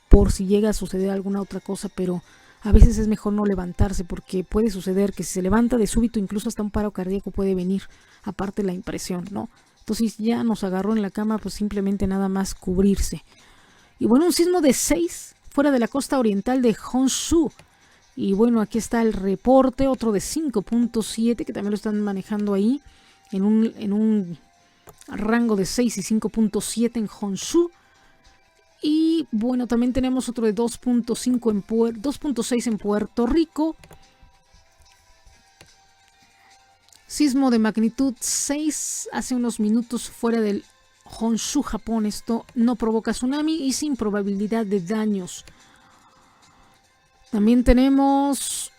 por si llega a suceder alguna otra cosa, pero a veces es mejor no levantarse porque puede suceder que si se levanta de súbito, incluso hasta un paro cardíaco puede venir, aparte la impresión, ¿no? Entonces ya nos agarró en la cama, pues simplemente nada más cubrirse. Y bueno, un sismo de 6 fuera de la costa oriental de Honshu. Y bueno, aquí está el reporte, otro de 5.7 que también lo están manejando ahí en un rango de 6 y 5.7 en Honshu. Y bueno, también tenemos otro de 2.6 en Puerto Rico. Sismo de magnitud 6 hace unos minutos fuera del Honshu, Japón. Esto no provoca tsunami y sin probabilidad de daños. También tenemos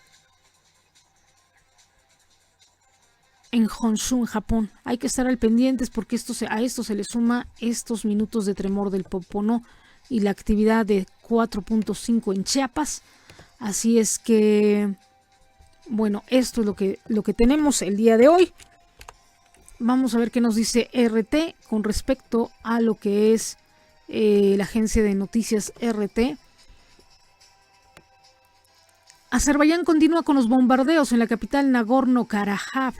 en Honshu, en Japón. Hay que estar al pendientes porque a esto se le suma estos minutos de tremor del Popono y la actividad de 4.5 en Chiapas. Así es que, bueno, esto es lo que tenemos el día de hoy. Vamos a ver qué nos dice RT con respecto a lo que es la agencia de noticias RT. Azerbaiyán continúa con los bombardeos en la capital Nagorno-Karabaj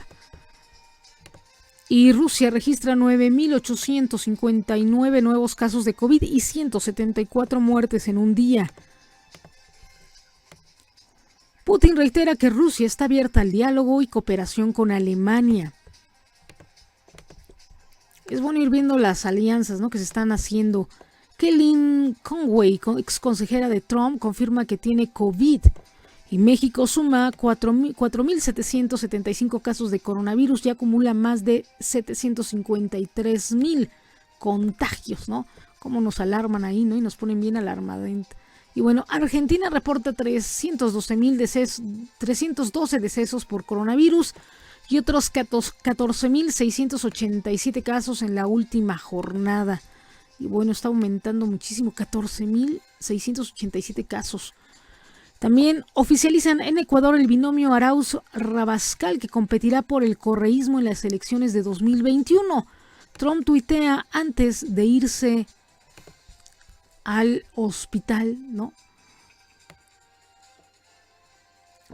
y Rusia registra 9.859 nuevos casos de COVID y 174 muertes en un día. Putin reitera que Rusia está abierta al diálogo y cooperación con Alemania. Es bueno ir viendo las alianzas, ¿no?, que se están haciendo. Kellyanne Conway, ex consejera de Trump, confirma que tiene COVID. Y México suma 4.775 casos de coronavirus y acumula más de 753.000 contagios, ¿no? Cómo nos alarman ahí, ¿no? Y nos ponen bien alarmados. Y bueno, Argentina reporta 312 decesos por coronavirus. y otros 14.687 casos en la última jornada. Y bueno, está aumentando muchísimo, 14.687 casos. También oficializan en Ecuador el binomio Arauz-Rabascal, que competirá por el correísmo en las elecciones de 2021. Trump tuitea antes de irse al hospital, ¿no?,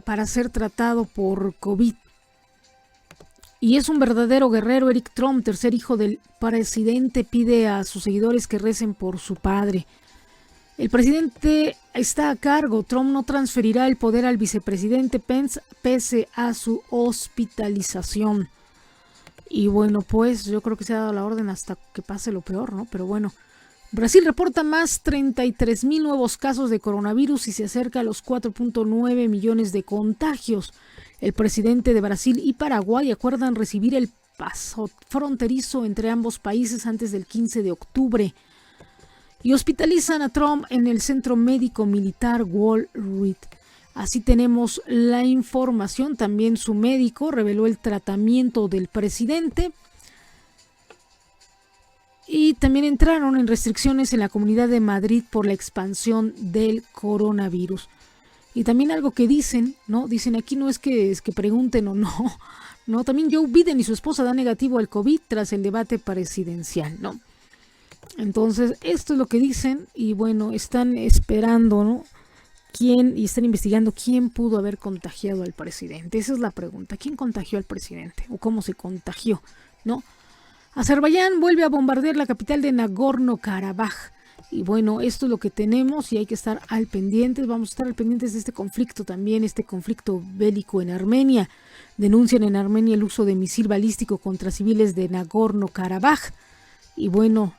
para ser tratado por COVID. Y es un verdadero guerrero. Eric Trump, tercer hijo del presidente, pide a sus seguidores que recen por su padre. El presidente está a cargo. Trump no transferirá el poder al vicepresidente Pence pese a su hospitalización. Y bueno, pues yo creo que se ha dado la orden hasta que pase lo peor, ¿no? Pero bueno, Brasil reporta más 33,000 nuevos casos de coronavirus y se acerca a los 4.9 millones de contagios. El presidente de Brasil y Paraguay acuerdan recibir el paso fronterizo entre ambos países antes del 15 de octubre. Y hospitalizan a Trump en el Centro Médico Militar Wall Reed. Así tenemos la información. También su médico reveló el tratamiento del presidente. Y también entraron en restricciones en la Comunidad de Madrid por la expansión del coronavirus. Y también algo que dicen, ¿no? Dicen aquí no es que pregunten o no. No, también Joe Biden y su esposa dan negativo al COVID tras el debate presidencial, ¿no? Entonces, esto es lo que dicen y bueno, están esperando, ¿no?, y están investigando quién pudo haber contagiado al presidente. Esa es la pregunta. ¿Quién contagió al presidente? ¿O cómo se contagió? ¿No? Azerbaiyán vuelve a bombardear la capital de Nagorno-Karabaj. Y bueno, esto es lo que tenemos y hay que estar al pendiente. Vamos a estar al pendientes de este conflicto también, este conflicto bélico en Armenia. Denuncian en Armenia el uso de misil balístico contra civiles de Nagorno-Karabaj. Y bueno,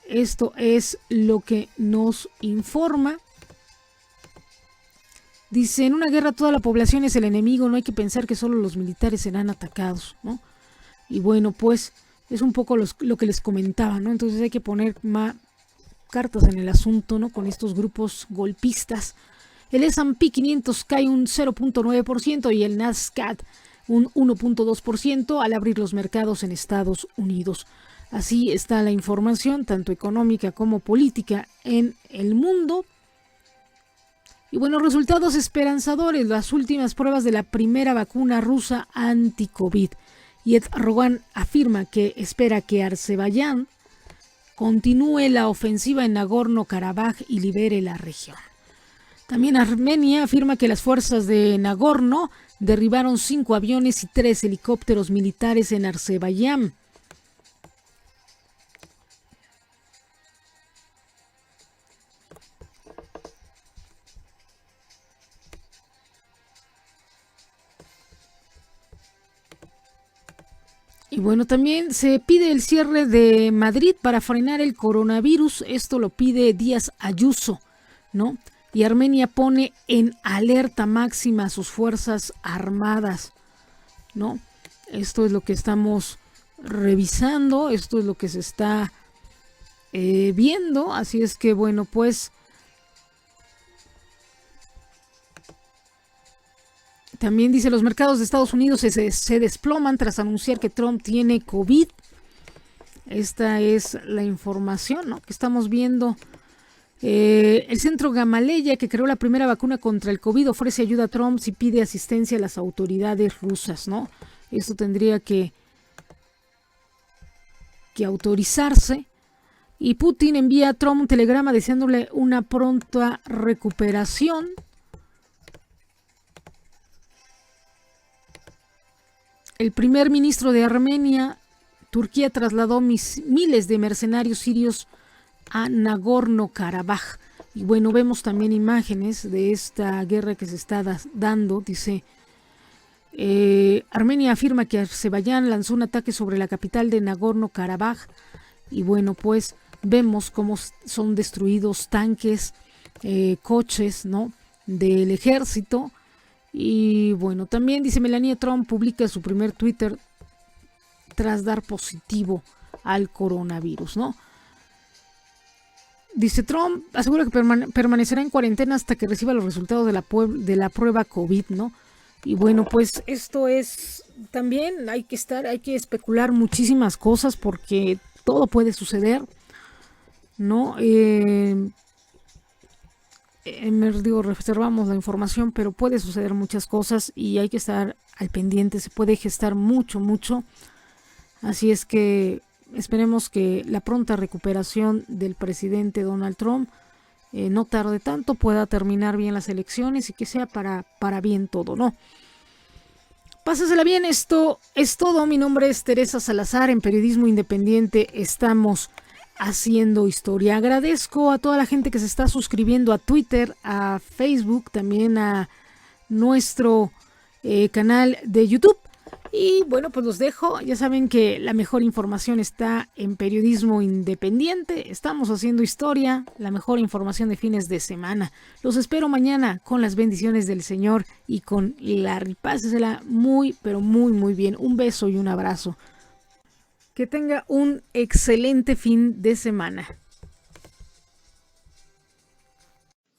esto es lo que nos informa. Dice, en una guerra toda la población es el enemigo, no hay que pensar que solo los militares serán atacados, ¿no? Y bueno, pues es un poco lo que les comentaba, ¿no? Entonces hay que poner más cartas en el asunto, ¿no?, con estos grupos golpistas. El S&P 500 cae un 0.9% y el Nasdaq un 1.2% al abrir los mercados en Estados Unidos. Así está la información, tanto económica como política, en el mundo. Y bueno, resultados esperanzadores, las últimas pruebas de la primera vacuna rusa anti-COVID. Y Erdogan afirma que espera que Azerbaiyán continúe la ofensiva en Nagorno-Karabaj y libere la región. También Armenia afirma que las fuerzas de Nagorno derribaron 5 aviones y 3 helicópteros militares en Azerbaiyán. Y bueno, también se pide el cierre de Madrid para frenar el coronavirus. Esto lo pide Díaz Ayuso, ¿no? Y Armenia pone en alerta máxima a sus fuerzas armadas, ¿no? Esto es lo que estamos revisando, esto es lo que se está viendo. Así es que bueno, pues también dice, los mercados de Estados Unidos se desploman tras anunciar que Trump tiene COVID. Esta es la información, ¿no?, que estamos viendo. El Centro Gamaleya, que creó la primera vacuna contra el COVID, ofrece ayuda a Trump si pide asistencia a las autoridades rusas, ¿no? Esto tendría que autorizarse. Y Putin envía a Trump un telegrama deseándole una pronta recuperación. El primer ministro de Armenia, Turquía trasladó miles de mercenarios sirios a Nagorno-Karabaj. Y bueno, vemos también imágenes de esta guerra que se está dando. Dice, Armenia afirma que Azerbaiyán lanzó un ataque sobre la capital de Nagorno-Karabaj. Y bueno, pues vemos cómo son destruidos tanques, coches, ¿no?, del ejército. Y bueno, también dice, Melania Trump publica su primer Twitter tras dar positivo al coronavirus, ¿no? Dice, Trump asegura que permanecerá en cuarentena hasta que reciba los resultados de la prueba COVID, ¿no? Y bueno, pues esto es también, hay que especular muchísimas cosas porque todo puede suceder, ¿no? Reservamos la información, pero puede suceder muchas cosas y hay que estar al pendiente, se puede gestar mucho, así es que esperemos que la pronta recuperación del presidente Donald Trump no tarde tanto, pueda terminar bien las elecciones y que sea para bien todo, ¿no? Pásasela bien, esto es todo. Mi nombre es Teresa Salazar, en Periodismo Independiente estamos haciendo historia. Agradezco a toda la gente que se está suscribiendo a Twitter, a Facebook, también a nuestro canal de YouTube. Y bueno, pues los dejo. Ya saben que la mejor información está en Periodismo Independiente. Estamos haciendo historia, la mejor información de fines de semana. Los espero mañana con las bendiciones del Señor y con Larry. Pásesela muy, pero muy bien. Un beso y un abrazo. Que tenga un excelente fin de semana.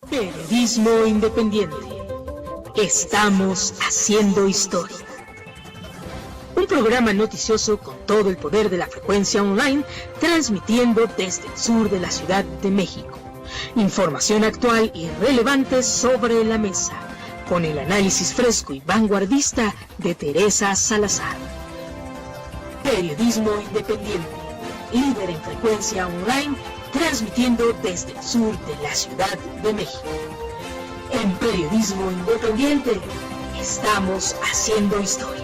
Periodismo Independiente. Estamos haciendo historia. Un programa noticioso con todo el poder de la frecuencia online, transmitiendo desde el sur de la Ciudad de México. Información actual y relevante sobre la mesa, con el análisis fresco y vanguardista de Teresa Salazar. Periodismo Independiente, líder en frecuencia online, transmitiendo desde el sur de la Ciudad de México. En Periodismo Independiente, estamos haciendo historia.